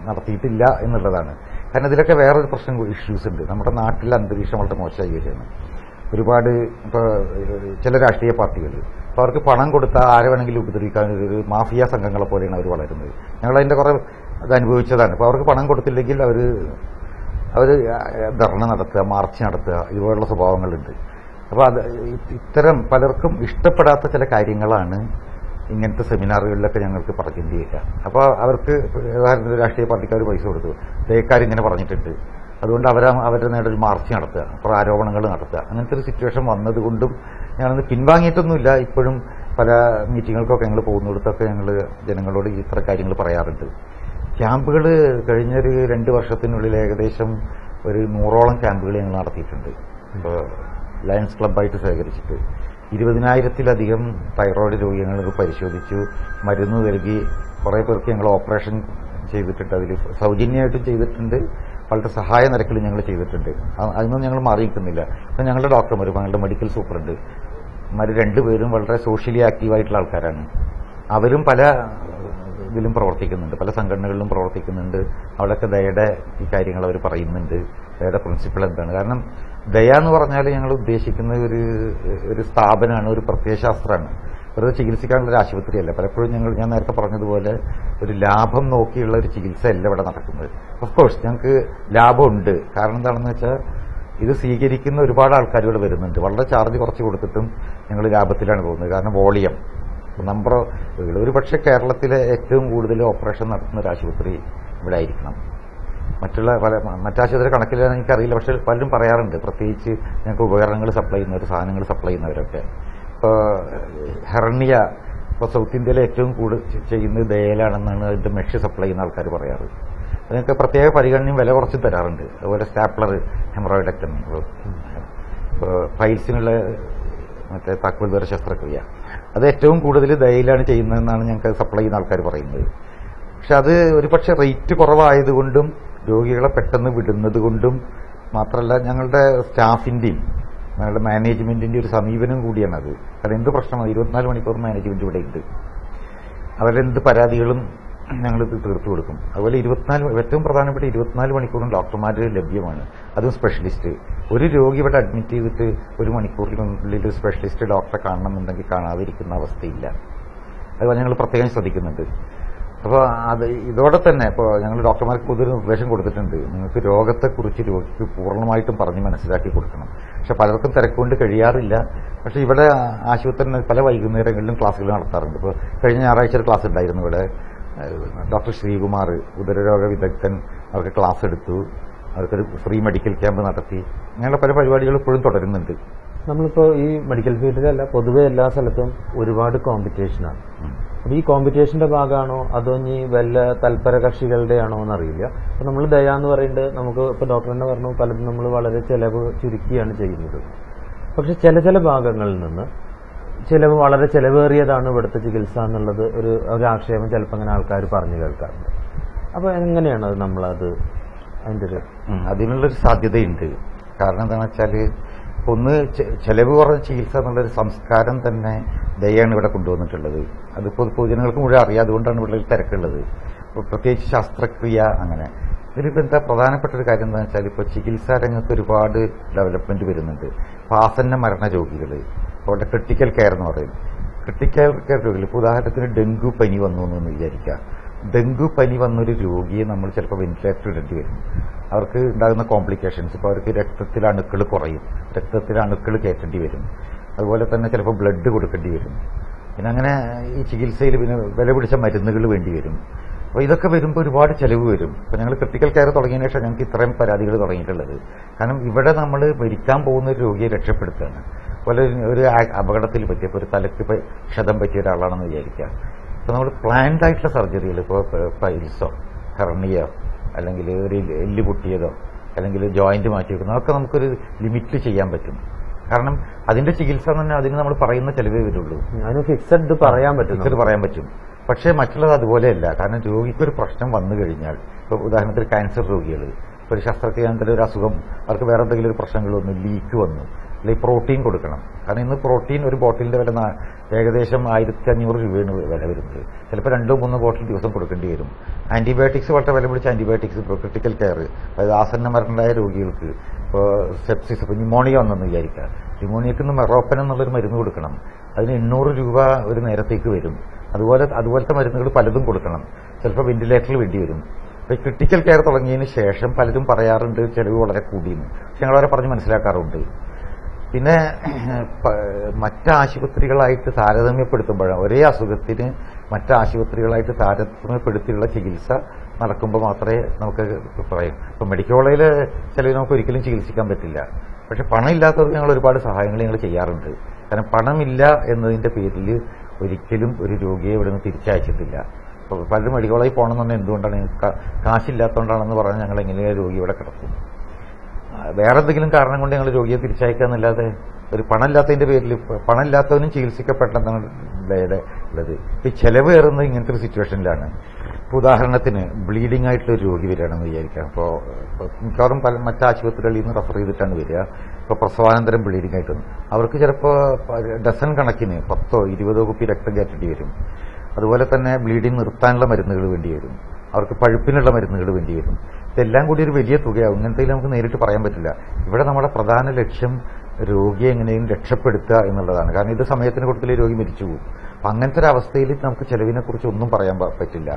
നടത്തിയിട്ടില്ല എന്നുള്ളതാണ്. കാരണം ഇതിലൊക്കെ വേറൊരു പ്രശ്നം, ഇഷ്യൂസ് ഉണ്ട്. നമ്മുടെ നാട്ടിലെ അന്തരീക്ഷം വളരെ മോശമായി വരികയാണ്. ഒരുപാട് ഇപ്പോൾ ചില രാഷ്ട്രീയ പാർട്ടികൾ, അപ്പോൾ അവർക്ക് പണം കൊടുത്താൽ ആരെ വേണമെങ്കിലും ഉപദ്രവിക്കാൻ ഒരു മാഫിയ സംഘങ്ങളെ പോലെയാണ് അവർ വളരുന്നത്. ഞങ്ങളതിൻ്റെ കുറേ അത് അനുഭവിച്ചതാണ്. അപ്പോൾ അവർക്ക് പണം കൊടുത്തില്ലെങ്കിൽ അവർ ധർണ നടത്തുക, മാർച്ച് നടത്തുക, ഇതുപോലുള്ള സ്വഭാവങ്ങളുണ്ട്. അപ്പോൾ ഇത്തരം പലർക്കും ഇഷ്ടപ്പെടാത്ത ചില കാര്യങ്ങളാണ് ഇങ്ങനത്തെ സെമിനാറുകളിലൊക്കെ ഞങ്ങൾക്ക് പറഞ്ഞേണ്ടി വരിക. അപ്പോൾ അവർക്ക് രാഷ്ട്രീയ പാർട്ടിക്കാർ പൈസ കൊടുത്തു, ദയക്കാരിങ്ങനെ പറഞ്ഞിട്ടുണ്ട്, അതുകൊണ്ട് അവരുടെ നേടൊരു മാർച്ച് നടത്തുക, അപ്പോൾ ആരോപണങ്ങൾ നടത്തുക, അങ്ങനത്തെ ഒരു സിറ്റുവേഷൻ വന്നതുകൊണ്ടും ഞങ്ങളൊന്ന് പിൻവാങ്ങിയിട്ടൊന്നുമില്ല. ഇപ്പോഴും പല മീറ്റിങ്ങുകൾക്കൊക്കെ ഞങ്ങൾ പോകുന്നിടത്തൊക്കെ ഞങ്ങൾ ജനങ്ങളോട് ഇത്ര കാര്യങ്ങൾ പറയാറുണ്ട്. ക്യാമ്പുകൾ കഴിഞ്ഞൊരു 2 വർഷത്തിനുള്ളിൽ ഏകദേശം ഒരു 100ഓളം ക്യാമ്പുകൾ ഞങ്ങൾ നടത്തിയിട്ടുണ്ട്. ഇപ്പോൾ ലയൺസ് ക്ലബ്ബായിട്ട് ശേഖരിച്ചിട്ട് 20,000-ത്തിലധികം തൈറോയ്ഡ് രോഗികൾക്ക് പരിശോധിച്ചു, മരുന്ന് നൽകി. കുറേ പേർക്ക് ഞങ്ങൾ ഓപ്പറേഷൻ ചെയ്തിട്ടുണ്ട്, അതിൽ സൗജന്യമായിട്ടും ചെയ്തിട്ടുണ്ട്, വളരെ സഹായ നിരക്കിൽ ഞങ്ങൾ ചെയ്തിട്ടുണ്ട്. അതിനൊന്നും ഞങ്ങൾ മാറി നിൽക്കുന്നില്ല. അപ്പം ഞങ്ങളുടെ ഡോക്ടർമാരും ഞങ്ങളുടെ മെഡിക്കൽ സൂപ്രണ്ട് 2 പേരും വളരെ സോഷ്യലി ആക്റ്റീവായിട്ടുള്ള ആൾക്കാരാണ്. അവരും പല ഇതിലും പ്രവർത്തിക്കുന്നുണ്ട്, പല സംഘടനകളിലും പ്രവർത്തിക്കുന്നുണ്ട്. അവിടെയൊക്കെ ദയയുടെ ഈ കാര്യങ്ങൾ അവർ പറയുന്നുണ്ട്, ദയയുടെ പ്രിൻസിപ്പിൾ എന്താണ്. കാരണം ദയ എന്ന് പറഞ്ഞാൽ ഞങ്ങൾ ഉദ്ദേശിക്കുന്ന ഒരു സ്ഥാപനമാണ്, ഒരു പ്രത്യയശാസ്ത്രമാണ്. വെറുതെ ചികിത്സിക്കാനുള്ള ഒരു ആശുപത്രിയല്ല. പലപ്പോഴും ഞാൻ നേരത്തെ പറഞ്ഞതുപോലെ ഒരു ലാഭം നോക്കിയുള്ള ഒരു ചികിത്സയല്ല ഇവിടെ നടക്കുന്നത്. ഓഫ്കോഴ്സ് ഞങ്ങൾക്ക് ലാഭമുണ്ട്. കാരണം എന്താണെന്ന് വെച്ചാൽ ഇത് സ്വീകരിക്കുന്ന ഒരുപാട് ആൾക്കാർ ഇവിടെ വരുന്നുണ്ട്. വളരെ ചാർജ് കുറച്ച് കൊടുത്തിട്ടും ഞങ്ങൾ ലാഭത്തിലാണ് പോകുന്നത്. കാരണം വോളിയം നമ്പർ, ഒരു പക്ഷേ കേരളത്തിലെ ഏറ്റവും കൂടുതൽ ഓപ്പറേഷൻ നടത്തുന്ന ഒരു ആശുപത്രി ഇവിടെ ആയിരിക്കണം. മറ്റാശുപത്രി കണക്കിലാണ് എനിക്കറിയില്ല, പക്ഷെ പലരും പറയാറുണ്ട്, പ്രത്യേകിച്ച് ഞങ്ങൾക്ക് ഉപകരണങ്ങൾ സപ്ലൈ ചെയ്യുന്നവർ, സാധനങ്ങൾ സപ്ലൈ ചെയ്യുന്നവരൊക്കെ. ഇപ്പോൾ ഹെർണിയ ഇപ്പോൾ സൗത്ത് ഇന്ത്യയിലെ ഏറ്റവും കൂടുതൽ ചെയ്യുന്നത് ദയയിലാണെന്നാണ് അതിൻ്റെ മെഷ് സപ്ലൈ ചെയ്യുന്ന ആൾക്കാർ പറയാറ്. അതിനൊക്കെ പ്രത്യേക പരിഗണനയും വില കുറച്ച് തരാറുണ്ട്. അതുപോലെ സ്റ്റാപ്ലർ, ഹെമറോയിഡക്ടമി, ഇപ്പോൾ ഫൈൽസിനുള്ള മറ്റേ താക്കോൽ ദ്വാര ശസ്ത്രക്രിയ, അത് ഏറ്റവും കൂടുതൽ ദയയിലാണ് ചെയ്യുന്നതെന്നാണ് ഞങ്ങൾക്ക് സപ്ലൈ ചെയ്യുന്ന ആൾക്കാർ പറയുന്നത്. പക്ഷെ അത് ഒരുപക്ഷെ റേറ്റ് കുറവായതുകൊണ്ടും രോഗികളെ പെട്ടെന്ന് വിടുന്നത് കൊണ്ടും മാത്രമല്ല ഞങ്ങളുടെ സ്റ്റാഫിന്റെയും ഞങ്ങളുടെ മാനേജ്മെന്റിന്റെ ഒരു സമീപനം കൂടിയാണത്. കാരണം എന്ത് പ്രശ്നമാണ് 24 മണിക്കൂർ മാനേജ്മെന്റ് ഇവിടെ ഉണ്ട്. അവരെന്ത് പരാതികളും ഞങ്ങൾ തീർത്തു കൊടുക്കും. അതുപോലെ ഏറ്റവും പ്രധാനപ്പെട്ട 24 മണിക്കൂറും ഡോക്ടർമാർ ലഭ്യമാണ്, അതും സ്പെഷ്യലിസ്റ്റ്. ഒരു രോഗി ഇവിടെ അഡ്മിറ്റ് ചെയ്തിട്ട് 1 മണിക്കൂറിനുള്ളിൽ സ്പെഷ്യലിസ്റ്റ് ഡോക്ടറെ കാണണമെന്നുണ്ടെങ്കിൽ കാണാതിരിക്കുന്ന അവസ്ഥയില്ല. അതുപോലെ ഞങ്ങൾ പ്രത്യേകം ശ്രദ്ധിക്കുന്നുണ്ട്. അപ്പോൾ ഇതോടെ തന്നെ ഇപ്പോൾ ഞങ്ങൾ ഡോക്ടർമാർക്ക് പൊതുവെ നിർദ്ദേശം കൊടുത്തിട്ടുണ്ട്, നിങ്ങൾക്ക് രോഗത്തെക്കുറിച്ച് രോഗിക്ക് പൂർണ്ണമായിട്ടും പറഞ്ഞ് മനസ്സിലാക്കി കൊടുക്കണം. പക്ഷെ പലർക്കും തിരക്കുകൊണ്ട് കഴിയാറില്ല. പക്ഷെ ഇവിടെ ആശുപത്രിയിൽ പല വൈകുന്നേരങ്ങളിലും ക്ലാസ്സുകൾ നടത്താറുണ്ട്. ഇപ്പോൾ കഴിഞ്ഞ ഞായറാഴ്ച ഒരു ക്ലാസ് ഉണ്ടായിരുന്നു ഇവിടെ. ഡോക്ടർ ശ്രീകുമാർ ഉദരരോഗ വിദഗ്ധൻ അവർക്ക് ക്ലാസ് എടുത്തു, അവർക്കൊരു ഫ്രീ മെഡിക്കൽ ക്യാമ്പ് നടത്തി. അങ്ങനെയുള്ള പല പരിപാടികളും ഇപ്പോഴും തുടരുന്നുണ്ട്. നമ്മളിപ്പോൾ ഈ മെഡിക്കൽ ഫീൽഡിലല്ല, പൊതുവെ എല്ലാ സ്ഥലത്തും ഒരുപാട് കോമ്പറ്റീഷനാണ്. അപ്പോൾ ഈ കോമ്പറ്റീഷന്റെ ഭാഗമാണോ അതോ ഇനി വല്ല തൽപര കക്ഷികളുടെ ആണോ എന്നറിയില്ല. അപ്പോൾ നമ്മൾ ദയ എന്ന് പറയുന്നത് നമുക്ക് ഇപ്പോൾ ഡോക്ടർ തന്നെ പറഞ്ഞു, പലതും നമ്മൾ വളരെ ചെലവ് ചുരുക്കിയാണ് ചെയ്യുന്നത്. പക്ഷെ ചില ഭാഗങ്ങളിൽ നിന്ന് വളരെ ചെലവേറിയതാണ് ഇവിടുത്തെ ചികിത്സ എന്നുള്ളത് ഒരു ആക്ഷേപം ചിലപ്പോൾ അങ്ങനെ ആൾക്കാർ പറഞ്ഞു കേൾക്കാറുണ്ട്. അപ്പോൾ എങ്ങനെയാണ് നമ്മളത് അതിനുള്ളൊരു സാധ്യതയുണ്ട്. കാരണം എന്താണെന്ന് വെച്ചാൽ ഒന്ന് ചെലവ് കുറഞ്ഞ ചികിത്സ എന്നുള്ളൊരു സംസ്കാരം തന്നെ ദയാണ് ഇവിടെ കൊണ്ടുവന്നിട്ടുള്ളത്. അതിപ്പോൾ പൊതുജനങ്ങൾക്ക് മുഴുവൻ അറിയാം, അതുകൊണ്ടാണ് ഇവിടെ തിരക്കുള്ളത്. പ്രത്യേകിച്ച് ശസ്ത്രക്രിയ അങ്ങനെ. ഇതിലിപ്പോൾ എന്താ പ്രധാനപ്പെട്ട ഒരു കാര്യം എന്താണെന്ന് വെച്ചാൽ ഇപ്പോൾ ചികിത്സാ രംഗത്ത് ഒരുപാട് ഡെവലപ്മെന്റ് വരുന്നുണ്ട്. ഇപ്പോൾ ആസന്ന മരണ രോഗികൾ, അവിടെ ക്രിട്ടിക്കൽ കെയർ എന്ന് പറയും. ക്രിട്ടിക്കൽ കെയർ രോഗികൾ ഇപ്പോൾ ഉദാഹരണത്തിന് ഡെങ്കു പനി വന്നു എന്ന് വിചാരിക്കുക. ഡെങ്കു പനി വന്നൊരു രോഗിയെ നമ്മൾ ചിലപ്പോൾ വെന്റിലേറ്റർ ഇടേണ്ടി വരും. അവർക്ക് ഉണ്ടാകുന്ന കോംപ്ലിക്കേഷൻസ്, ഇപ്പോൾ അവർക്ക് രക്തത്തിലെ അണുക്കൾ കുറയും, രക്തത്തിലെ അണുക്കൾ കയറ്റേണ്ടി വരും. അതുപോലെ തന്നെ ചിലപ്പോൾ ബ്ലഡ് കൊടുക്കേണ്ടി വരും. പിന്നെ അങ്ങനെ ഈ ചികിത്സയിൽ പിന്നെ വില പിടിച്ച മരുന്നുകൾ വേണ്ടി വരും. അപ്പോൾ ഇതൊക്കെ വരുമ്പോൾ ഒരുപാട് ചെലവ് വരും. ഇപ്പോൾ ഞങ്ങൾ ക്രിട്ടിക്കൽ കെയർ തുടങ്ങിയതിനു ശേഷം ഞങ്ങൾക്ക് ഇത്രയും പരാതികൾ തുടങ്ങിയിട്ടുള്ളത്. കാരണം ഇവിടെ നമ്മൾ മരിക്കാൻ പോകുന്ന ഒരു രോഗിയെ രക്ഷപ്പെടുത്തുകയാണ്. അതുപോലെ ഒരു അപകടത്തിൽ പറ്റിയപ്പോൾ ഒരു തലയ്ക്ക് ക്ഷതം പറ്റിയ ഒരാളാണെന്ന് വിചാരിക്കുക. അപ്പോൾ നമ്മൾ പ്ലാൻഡ് ആയിട്ടുള്ള സർജറികൾ, ഇപ്പോൾ പൈൽസോ ഹെർണിയോ അല്ലെങ്കിൽ ഒരു എല്ല് പൊട്ടിയതോ അല്ലെങ്കിൽ ജോയിന്റ് മാറ്റി വെക്കുന്നോ ഒക്കെ നമുക്കൊരു ലിമിറ്റ് ചെയ്യാൻ പറ്റും. കാരണം അതിന്റെ ചികിത്സ തന്നെ അതിന് നമ്മൾ പറയുന്ന ചെലവേ വരുള്ളൂ. അതിന് ഫിക്സഡ് പറയാൻ പറ്റും. പക്ഷേ മറ്റുള്ളത് അതുപോലെയല്ല. കാരണം രോഗിക്കൊരു പ്രശ്നം വന്നു കഴിഞ്ഞാൽ, ഇപ്പോൾ ഉദാഹരണത്തിന് ക്യാൻസർ രോഗികൾ, ഇപ്പോൾ ഒരു ശസ്ത്രക്രിയാന്തരം ഒരു അസുഖം, അവർക്ക് വേറെ എന്തെങ്കിലും ഒരു പ്രശ്നങ്ങൾ വന്നു, ലീക്ക് വന്നു, അല്ലെങ്കിൽ പ്രോട്ടീൻ കൊടുക്കണം. കാരണം ഇന്ന് പ്രോട്ടീൻ ഒരു ബോട്ടിലിന്റെ വില ഏകദേശം 1500 രൂപയാണ് വില വരുന്നത്. ചിലപ്പോൾ 2-3 ബോട്ടിൽ ദിവസം കൊടുക്കേണ്ടി വരും. ആന്റിബയോട്ടിക്സ് വളരെ വില പിടിച്ച ആന്റിബയോട്ടിക്സ്, ഇപ്പോൾ ക്രിട്ടിക്കൽ കെയർ, അതായത് ആസന്ന മരണമായ രോഗികൾക്ക് ഇപ്പോൾ സെപ്സിസ്, ഇപ്പോൾ ന്യൂമോണിയ വന്നെന്ന് വിചാരിക്കുക. ന്യൂമോണിയക്ക് മെറോപ്പൻ എന്നുള്ളൊരു മരുന്ന് കൊടുക്കണം. അതിന് 800 രൂപ ഒരു നേരത്തേക്ക് വരും. അതുപോലത്തെ മരുന്നുകൾ പലതും കൊടുക്കണം. ചിലപ്പോൾ വെന്റിലേറ്ററിൽ വേണ്ടി വരും. അപ്പോൾ ക്രിട്ടിക്കൽ കെയർ തുടങ്ങിയതിന് ശേഷം പലരും പറയാറുണ്ട് ചെലവ് വളരെ കൂടിയെന്ന്. പക്ഷെ ഞങ്ങളവരെ പറഞ്ഞ് മനസ്സിലാക്കാറുണ്ട്. പിന്നെ മറ്റാശുപത്രികളായിട്ട് താരതമ്യപ്പെടുത്തുമ്പോഴാണ് ഒരേ അസുഖത്തിന് മറ്റാശുപത്രികളായിട്ട് താരതമ്യപ്പെടുത്തിയുള്ള ചികിത്സ നടക്കുമ്പോൾ മാത്രമേ നമുക്ക് പറയും. ഇപ്പം മെഡിക്കൽ കോളേജിൽ ചിലവ് നമുക്ക് ഒരിക്കലും ചികിത്സിക്കാൻ പറ്റില്ല. പക്ഷെ പണം ഇല്ലാത്തവർക്ക് ഞങ്ങൾ ഒരുപാട് സഹായങ്ങൾ ഞങ്ങൾ ചെയ്യാറുണ്ട്. കാരണം പണമില്ല എന്നതിന്റെ പേരിൽ ഒരിക്കലും ഒരു രോഗിയെ ഇവിടെ നിന്ന് തിരിച്ചയച്ചിട്ടില്ല. പലരും മെഡിക്കൽ കോളേജിൽ പോകണമെന്ന് എന്തുകൊണ്ടാണ് കാശില്ലാത്തതുകൊണ്ടാണെന്ന് പറഞ്ഞാൽ ഞങ്ങൾ എങ്ങനെയാണ് രോഗി ഇവിടെ കിടക്കും. വേറെ എന്തെങ്കിലും കാരണം കൊണ്ട് ഞങ്ങൾ രോഗിയെ തിരിച്ചയക്കുക എന്നല്ലാതെ ഒരു പണമില്ലാത്തതിന്റെ പേരിൽ പണമില്ലാത്തവനും ചികിത്സിക്കപ്പെട്ടെന്നാണ് ഉള്ളത്. ഈ ചെലവ് കയറുന്നത് ഇങ്ങനത്തെ ഒരു സിറ്റുവേഷനിലാണ്. ഇപ്പോൾ ഉദാഹരണത്തിന് ബ്ലീഡിംഗ് ആയിട്ടുള്ള ഒരു രോഗി വരികയാണെന്ന് വിചാരിക്കാം. അപ്പോൾ മിക്കവാറും മറ്റാശുപത്രികളിൽ നിന്ന് റെഫർ ചെയ്തിട്ടാണ് വരിക. ഇപ്പോൾ പ്രസവാനന്തരം ബ്ലീഡിംഗ് ആയിട്ട് അവർക്ക് ചിലപ്പോൾ ഡസൻ കണക്കിന് 10-20 കുപ്പി രക്തം കയറ്റേണ്ടി വരും. അതുപോലെ തന്നെ ബ്ലീഡിംഗ് നിർത്താനുള്ള മരുന്നുകൾ വേണ്ടി വരും. അവർക്ക് പഴുപ്പിനുള്ള മരുന്നുകൾ വേണ്ടി വരും. ഇതെല്ലാം കൂടി ഒരു വലിയ തുകയാവും. ഇങ്ങനത്തെ നമുക്ക് നേരിട്ട് പറയാൻ പറ്റില്ല. ഇവിടെ നമ്മുടെ പ്രധാന ലക്ഷ്യം രോഗിയെ എങ്ങനെയും രക്ഷപ്പെടുത്തുക എന്നുള്ളതാണ്. കാരണം ഇത് സമയത്തിന് കൊടുത്തില്ലേ രോഗി മരിച്ചു പോകും. അപ്പം അങ്ങനത്തെ ഒരു അവസ്ഥയിൽ നമുക്ക് ചെലവിനെ കുറിച്ച് ഒന്നും പറയാൻ പറ്റില്ല.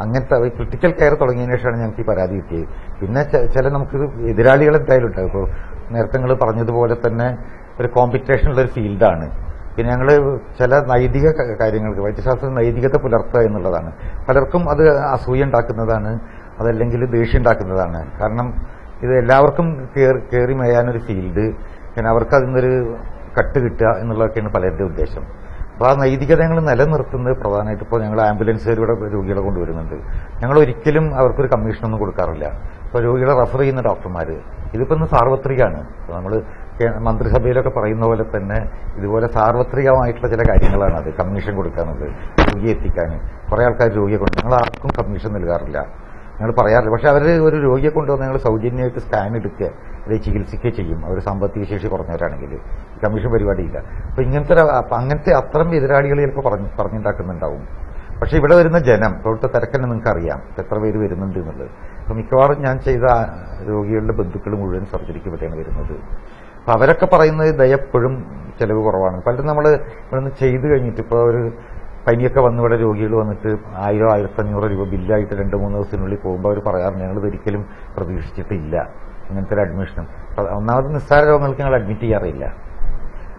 അങ്ങനത്തെ ക്രിട്ടിക്കൽ കെയർ തുടങ്ങിയതിനു ശേഷമാണ് ഞങ്ങൾക്ക് ഈ പരാതി കിട്ടിയത്. പിന്നെ ചില നമുക്ക് എതിരാളികൾ എന്തായാലും ഉണ്ടാകും. ഇപ്പോൾ നേരത്തെ നിങ്ങൾ പറഞ്ഞതുപോലെ തന്നെ ഒരു കോമ്പറ്റീഷനുള്ള ഒരു ഫീൽഡാണ്. പിന്നെ ഞങ്ങൾ ചില നൈതിക കാര്യങ്ങൾക്ക് വൈദ്യശാസ്ത്ര നൈതികത പുലർത്തുക എന്നുള്ളതാണ്. പലർക്കും അത് അസൂയ ഉണ്ടാക്കുന്നതാണ്, അതല്ലെങ്കിൽ ദേഷ്യം ഉണ്ടാക്കുന്നതാണ്. കാരണം ഇത് എല്ലാവർക്കും കയറി മേയാനൊരു ഫീൽഡ്, പിന്നെ അവർക്ക് അതിൽ നിന്നൊരു കട്ട് കിട്ടുക എന്നുള്ളതൊക്കെയാണ് പലരുടെ ഉദ്ദേശം. അപ്പോൾ ആ നൈതികത ഞങ്ങൾ നിലനിർത്തുന്നത് പ്രധാനമായിട്ട് ഇപ്പോൾ ഞങ്ങൾ ആംബുലൻസുകാരുടെ രോഗികളെ കൊണ്ടുവരുന്നുണ്ട്. ഞങ്ങൾ ഒരിക്കലും അവർക്കൊരു കമ്മീഷനൊന്നും കൊടുക്കാറില്ല. ഇപ്പോൾ രോഗികളെ റെഫർ ചെയ്യുന്ന ഡോക്ടർമാർ ഇതിപ്പോൾ ഇന്ന് സാർവത്രികമാണ്. നമ്മൾ മന്ത്രിസഭയിലൊക്കെ പറയുന്ന പോലെ തന്നെ ഇതുപോലെ സാർവത്രികമായിട്ടുള്ള ചില കാര്യങ്ങളാണ് അത്. കമ്മീഷൻ കൊടുക്കാനുള്ളത്, രോഗിയെ എത്തിക്കാൻ. കുറെ ആൾക്കാർ രോഗിയെ കൊണ്ട്, ഞങ്ങൾ ആർക്കും കമ്മീഷൻ നൽകാറില്ല, ഞങ്ങൾ പറയാറില്ല. പക്ഷെ അവർ ഒരു രോഗിയെ കൊണ്ടുവന്ന് ഞങ്ങൾ സൗജന്യമായിട്ട് സ്കാൻ എടുക്കുക, അല്ലെങ്കിൽ ചികിത്സിക്കുകയും ചെയ്യും. അവർ സാമ്പത്തിക ശേഷി കുറഞ്ഞവരാണെങ്കിൽ കമ്മീഷൻ പരിപാടിയില്ല. അപ്പൊ അങ്ങനത്തെ അത്തരം എതിരാളികൾ ചിലപ്പോൾ പറഞ്ഞുണ്ടാക്കുന്നുണ്ടാവും. പക്ഷെ ഇവിടെ വരുന്ന ജനം, ഇപ്പോഴത്തെ തിരക്കന്നെ നിങ്ങൾക്ക് അറിയാം എത്ര പേര് വരുന്നുണ്ട് എന്നുള്ളത്. അപ്പൊ മിക്കവാറും ഞാൻ ചെയ്ത രോഗികളുടെ ബന്ധുക്കൾ മുഴുവൻ സർജറിക്ക് പറ്റിയാണ് വരുന്നത്. അപ്പൊ അവരൊക്കെ പറയുന്നത് ദയപ്പോഴും ചെലവ് കുറവാണ്. പലരും നമ്മൾ ഇവിടെ നിന്ന് ചെയ്ത് കഴിഞ്ഞിട്ട് ഇപ്പോൾ ഒരു പനിയൊക്കെ വന്ന് ഇവിടെ രോഗികൾ വന്നിട്ട് 1000-1500 രൂപ ബില്ലായിട്ട് 2-3 ദിവസത്തിനുള്ളിൽ പോകുമ്പോൾ അവർ പറയാറുണ്ട് ഞങ്ങളിത് ഒരിക്കലും പ്രതീക്ഷിച്ചിട്ടില്ല ഇങ്ങനത്തെ ഒരു അഡ്മിഷനും. ഒന്നാമത് നിസ്സാര രോഗങ്ങൾക്ക് ഞങ്ങൾ അഡ്മിറ്റ് ചെയ്യാറില്ല.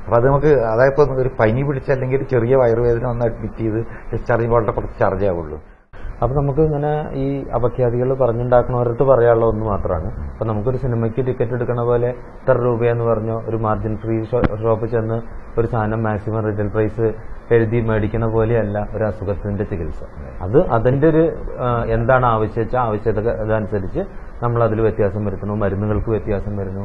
അപ്പൊ അത് നമുക്ക് അതായത് ഒരു പനി പിടിച്ച അല്ലെങ്കിൽ ഒരു ചെറിയ വയറുവേദന വന്ന് അഡ്മിറ്റ് ചെയ്ത് ഡിസ്ചാർജ് ചെയ്യുമ്പോൾ വളരെ കുറച്ച് ചാർജ് ആവുള്ളൂ. അപ്പൊ നമുക്ക് ഇങ്ങനെ ഈ അപഖ്യാതികൾ പറഞ്ഞുണ്ടാക്കുന്നവരടുത്ത് പറയാനുള്ള ഒന്ന് മാത്രമാണ്, അപ്പൊ നമുക്കൊരു സിനിമയ്ക്ക് ടിക്കറ്റ് എടുക്കണ പോലെ ഇത്ര രൂപയെന്ന് പറഞ്ഞോ ഒരു മാർജിൻ ഫ്രീ ഷോപ്പ് ചെന്ന് ഒരു സാധനം മാക്സിമം റീറ്റെയിൽ പ്രൈസ് എഴുതി മേടിക്കണ പോലെയല്ല ഒരു അസുഖത്തിന്റെ ചികിത്സ. അത് അതിന്റെ ഒരു എന്താണ് ആവശ്യകതനുസരിച്ച് നമ്മൾ അതിൽ വ്യത്യാസം വരുത്തുന്നു, മരുന്നുകൾക്ക് വ്യത്യാസം വരുന്നു,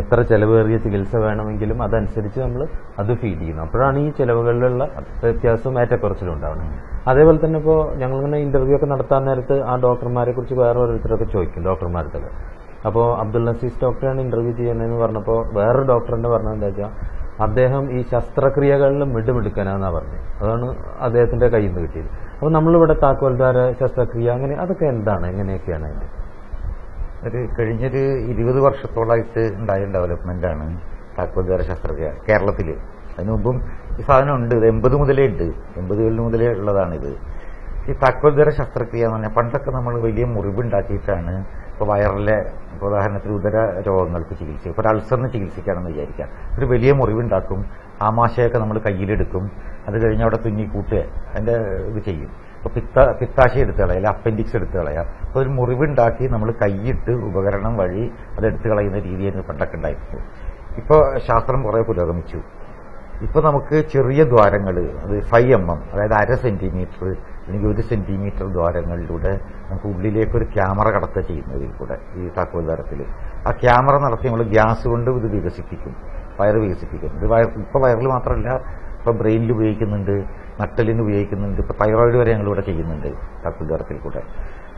എത്ര ചെലവേറിയ ചികിത്സ വേണമെങ്കിലും അതനുസരിച്ച് നമ്മൾ അത് ഫീഡ് ചെയ്യുന്നു. അപ്പോഴാണ് ഈ ചെലവുകളിലുള്ള വ്യത്യാസവും ഏറ്റക്കുറച്ചിലും ഉണ്ടാവുന്നത്. അതേപോലെ തന്നെ ഇപ്പോൾ ഞങ്ങളിങ്ങനെ ഇന്റർവ്യൂ ഒക്കെ നടത്താൻ നേരത്ത് ആ ഡോക്ടർമാരെ കുറിച്ച് വേറെ ഓരോരുത്തരൊക്കെ ചോദിക്കും ഡോക്ടർമാർക്കൊക്കെ. അപ്പോൾ അബ്ദുൽ നസീസ് ഡോക്ടറാണ് ഇന്റർവ്യൂ ചെയ്യുന്നതെന്ന് പറഞ്ഞപ്പോൾ വേറൊരു ഡോക്ടറിന്റെ പറഞ്ഞത് എന്താ വെച്ചാൽ അദ്ദേഹം ഈ ശസ്ത്രക്രിയകളിൽ മിടുമിടുക്കനാന്നാ പറഞ്ഞത്. അതാണ് അദ്ദേഹത്തിന്റെ കയ്യിൽ നിന്ന് കിട്ടിയത്. അപ്പൊ നമ്മളിവിടെ താക്കോൽദാര ശസ്ത്രക്രിയ അങ്ങനെ അതൊക്കെ എന്താണ്, എങ്ങനെയൊക്കെയാണ് അതിന്റെ കഴിഞ്ഞൊരു 20 വർഷത്തോളമായിട്ട് ഉണ്ടായ ഡെവലപ്മെന്റാണ് താക്കോൽദാര ശസ്ത്രക്രിയ കേരളത്തിൽ. അതിനു മുമ്പും ഈ സാധനം ഉണ്ട്, ഇത് 80 മുതലേ ഉണ്ട്, 80കളിൽ മുതലേ ഉള്ളതാണിത്. ഈ താക്കോൽദാര ശസ്ത്രക്രിയ എന്ന് പറഞ്ഞാൽ പണ്ടൊക്കെ നമ്മൾ വലിയ മുറിവുണ്ടാക്കിയിട്ടാണ് ഇപ്പോൾ വയറിലെ ഉദാഹരണത്തിന് ഉദര രോഗങ്ങൾക്ക് ചികിത്സ, ഇപ്പോൾ ഒരു അൾസറിന് ചികിത്സിക്കുകയാണെന്ന് വിചാരിക്കാം. ഒരു വലിയ മുറിവുണ്ടാക്കും, ആമാശയൊക്കെ നമ്മൾ കയ്യിലെടുക്കും, അത് കഴിഞ്ഞ് അവിടെ തുന്നിക്കൂട്ടുക അതിന്റെ ഇത് ചെയ്യും. ഇപ്പോൾ പിത്താശയം എടുത്ത് കളയുക, അപ്പൻഡിക്സ് എടുത്ത് കളയുക. അപ്പോൾ ഒരു മുറിവുണ്ടാക്കി നമ്മൾ കൈയിട്ട് ഉപകരണം വഴി അത് എടുത്തു കളയുന്ന രീതിയായിരുന്നു പണ്ടൊക്കെ ഉണ്ടായിരുന്നത്. ഇപ്പോൾ ശാസ്ത്രം കുറെ പുരോഗമിച്ചു. ഇപ്പൊ നമുക്ക് ചെറിയ ദ്വാരങ്ങൾ, അത് 5 mm, അതായത് 1/2 സെന്റിമീറ്റർ അല്ലെങ്കിൽ 1 സെന്റിമീറ്റർ ദ്വാരങ്ങളിലൂടെ നമുക്ക് ഉള്ളിലേക്ക് ഒരു ക്യാമറ കടത്തുക ചെയ്യുന്നതിൽ കൂടെ ഈ താക്കോൽദാരത്തിൽ ആ ക്യാമറ നടത്തി നമ്മൾ ഗ്യാസ് കൊണ്ട് ഇത് വികസിപ്പിക്കും, വയറ് വികസിപ്പിക്കും. ഇത് ഇപ്പൊ വയറിൽ മാത്രമല്ല, ഇപ്പൊ ബ്രെയിനിൽ ഉപയോഗിക്കുന്നുണ്ട്, നട്ടലിന് ഉപയോഗിക്കുന്നുണ്ട്, ഇപ്പൊ തൈറോയിഡ് വരെ ഞങ്ങളിവിടെ ചെയ്യുന്നുണ്ട് താക്കോൽദാരത്തിൽ കൂടെ.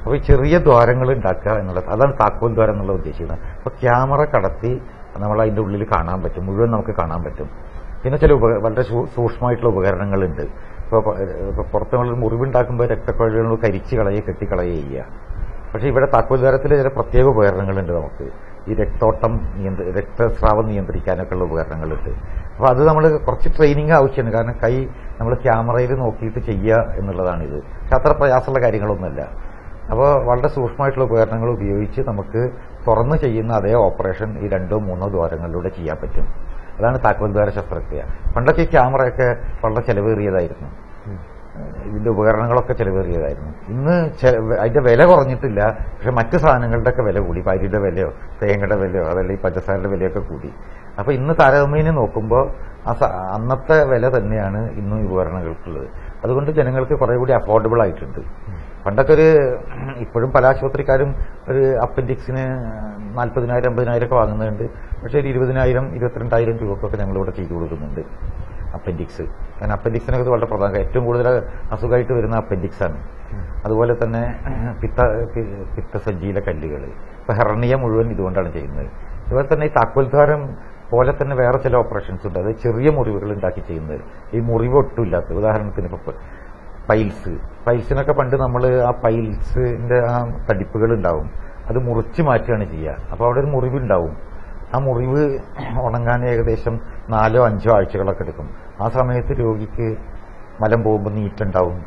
അപ്പൊ ഈ ചെറിയ ദ്വാരങ്ങൾ ഉണ്ടാക്കുക എന്നുള്ളത്, അതാണ് താക്കോൽദ്വാരം എന്നുള്ള ഉദ്ദേശിക്കുന്നത്. അപ്പൊ ക്യാമറ കടത്തി നമ്മൾ അതിന്റെ ഉള്ളിൽ കാണാൻ പറ്റും, മുഴുവൻ നമുക്ക് കാണാൻ പറ്റും. പിന്നെ ചില വളരെ സൂക്ഷ്മമായിട്ടുള്ള ഉപകരണങ്ങളുണ്ട്. ഇപ്പോൾ പുറത്ത് നമ്മൾ മുറിവുണ്ടാക്കുമ്പോൾ രക്തക്കൊഴലുകൾ കരിച്ച് കളയുക, കെട്ടിക്കളയുക ചെയ്യുക. പക്ഷേ ഇവിടെ താക്കോൽദ്വാരത്തിൽ ചില പ്രത്യേക ഉപകരണങ്ങളുണ്ട്. നമുക്ക് ഈ രക്തസ്രാവം നിയന്ത്രിക്കാനൊക്കെ ഉള്ള ഉപകരണങ്ങളുണ്ട്. അപ്പോൾ അത് നമ്മൾ കുറച്ച് ട്രെയിനിങ് ആവശ്യമാണ്. കാരണം കൈ നമ്മൾ ക്യാമറയിൽ നോക്കിയിട്ട് ചെയ്യുക എന്നുള്ളതാണിത്. പക്ഷെ അത്ര പ്രയാസമുള്ള കാര്യങ്ങളൊന്നുമല്ല. അപ്പോൾ വളരെ സൂക്ഷ്മമായിട്ടുള്ള ഉപകരണങ്ങൾ ഉപയോഗിച്ച് നമുക്ക് തുറന്ന് ചെയ്യുന്ന അതേ ഓപ്പറേഷൻ ഈ 2-3 ദ്വാരങ്ങളിലൂടെ ചെയ്യാൻ പറ്റും. അതാണ് താക്കോൽദ്വാര ശസ്ത്രക്രിയ. പണ്ടൊക്കെ ഈ ക്യാമറയൊക്കെ വളരെ ചെലവേറിയതായിരുന്നു, ഇതിന്റെ ഉപകരണങ്ങളൊക്കെ ചെലവേറിയതായിരുന്നു. ഇന്ന് അതിന്റെ വില കുറഞ്ഞിട്ടില്ല, പക്ഷെ മറ്റു സാധനങ്ങളുടെ ഒക്കെ വില കൂടി. പരിയുടെ വിലയോ തേങ്ങയുടെ വിലയോ അതല്ലെങ്കിൽ പഞ്ചസാരയുടെ വിലയൊക്കെ കൂടി. അപ്പൊ ഇന്ന് താരതമ്യേന നോക്കുമ്പോൾ അന്നത്തെ വില തന്നെയാണ് ഇന്നും ഈ ഉപകരണങ്ങൾക്കുള്ളത്. അതുകൊണ്ട് ജനങ്ങൾക്ക് കുറെ കൂടി അഫോർഡബിൾ ആയിട്ടുണ്ട്. പണ്ടൊക്കെ ഇപ്പോഴും പല ആശുപത്രിക്കാരും ഒരു അപ്പൻഡിക്സിന് 40,000 50,000 ഒക്കെ വാങ്ങുന്നുണ്ട്. പക്ഷേ ഒരു 20,000 22,000 രൂപക്കൊക്കെ ഞങ്ങളിവിടെ ചെയ്തു കൊടുക്കുന്നുണ്ട് അപ്പൻഡിക്സ്. കാരണം അപ്പൻഡിക്സിനൊക്കെ വളരെ പ്രധാനം, ഏറ്റവും കൂടുതൽ അസുഖമായിട്ട് വരുന്ന അപ്പൻഡിക്സ് ആണ്. അതുപോലെ തന്നെ പിത്തസഞ്ചിയിലെ കല്ലുകൾ, ഇപ്പൊ ഹെർണിയ മുഴുവൻ ഇതുകൊണ്ടാണ് ചെയ്യുന്നത്. അതുപോലെ തന്നെ ഈ താക്കോൽദ്വാരം പോലെ തന്നെ വേറെ ചില ഓപ്പറേഷൻസ് ഉണ്ട്, അത് ചെറിയ മുറിവുകൾ ഉണ്ടാക്കി ചെയ്യുന്നത്. ഈ മുറിവ് ഒട്ടുമില്ലാത്ത, ഉദാഹരണത്തിന് ഇപ്പൊ പൈൽസിനൊക്കെ പണ്ട് നമ്മൾ ആ പൈൽസിന്റെ ആ തടിപ്പുകൾ ഉണ്ടാവും, അത് മുറിച്ച് മാറ്റുകയാണ് ചെയ്യുക. അപ്പോൾ അവിടെ ഒരു മുറിവുണ്ടാവും. ആ മുറിവ് ഉണങ്ങാൻ ഏകദേശം 4-5 ആഴ്ചകളൊക്കെ എടുക്കും. ആ സമയത്ത് രോഗിക്ക് മലം പോകുമ്പോൾ നീറ്റുണ്ടാവും,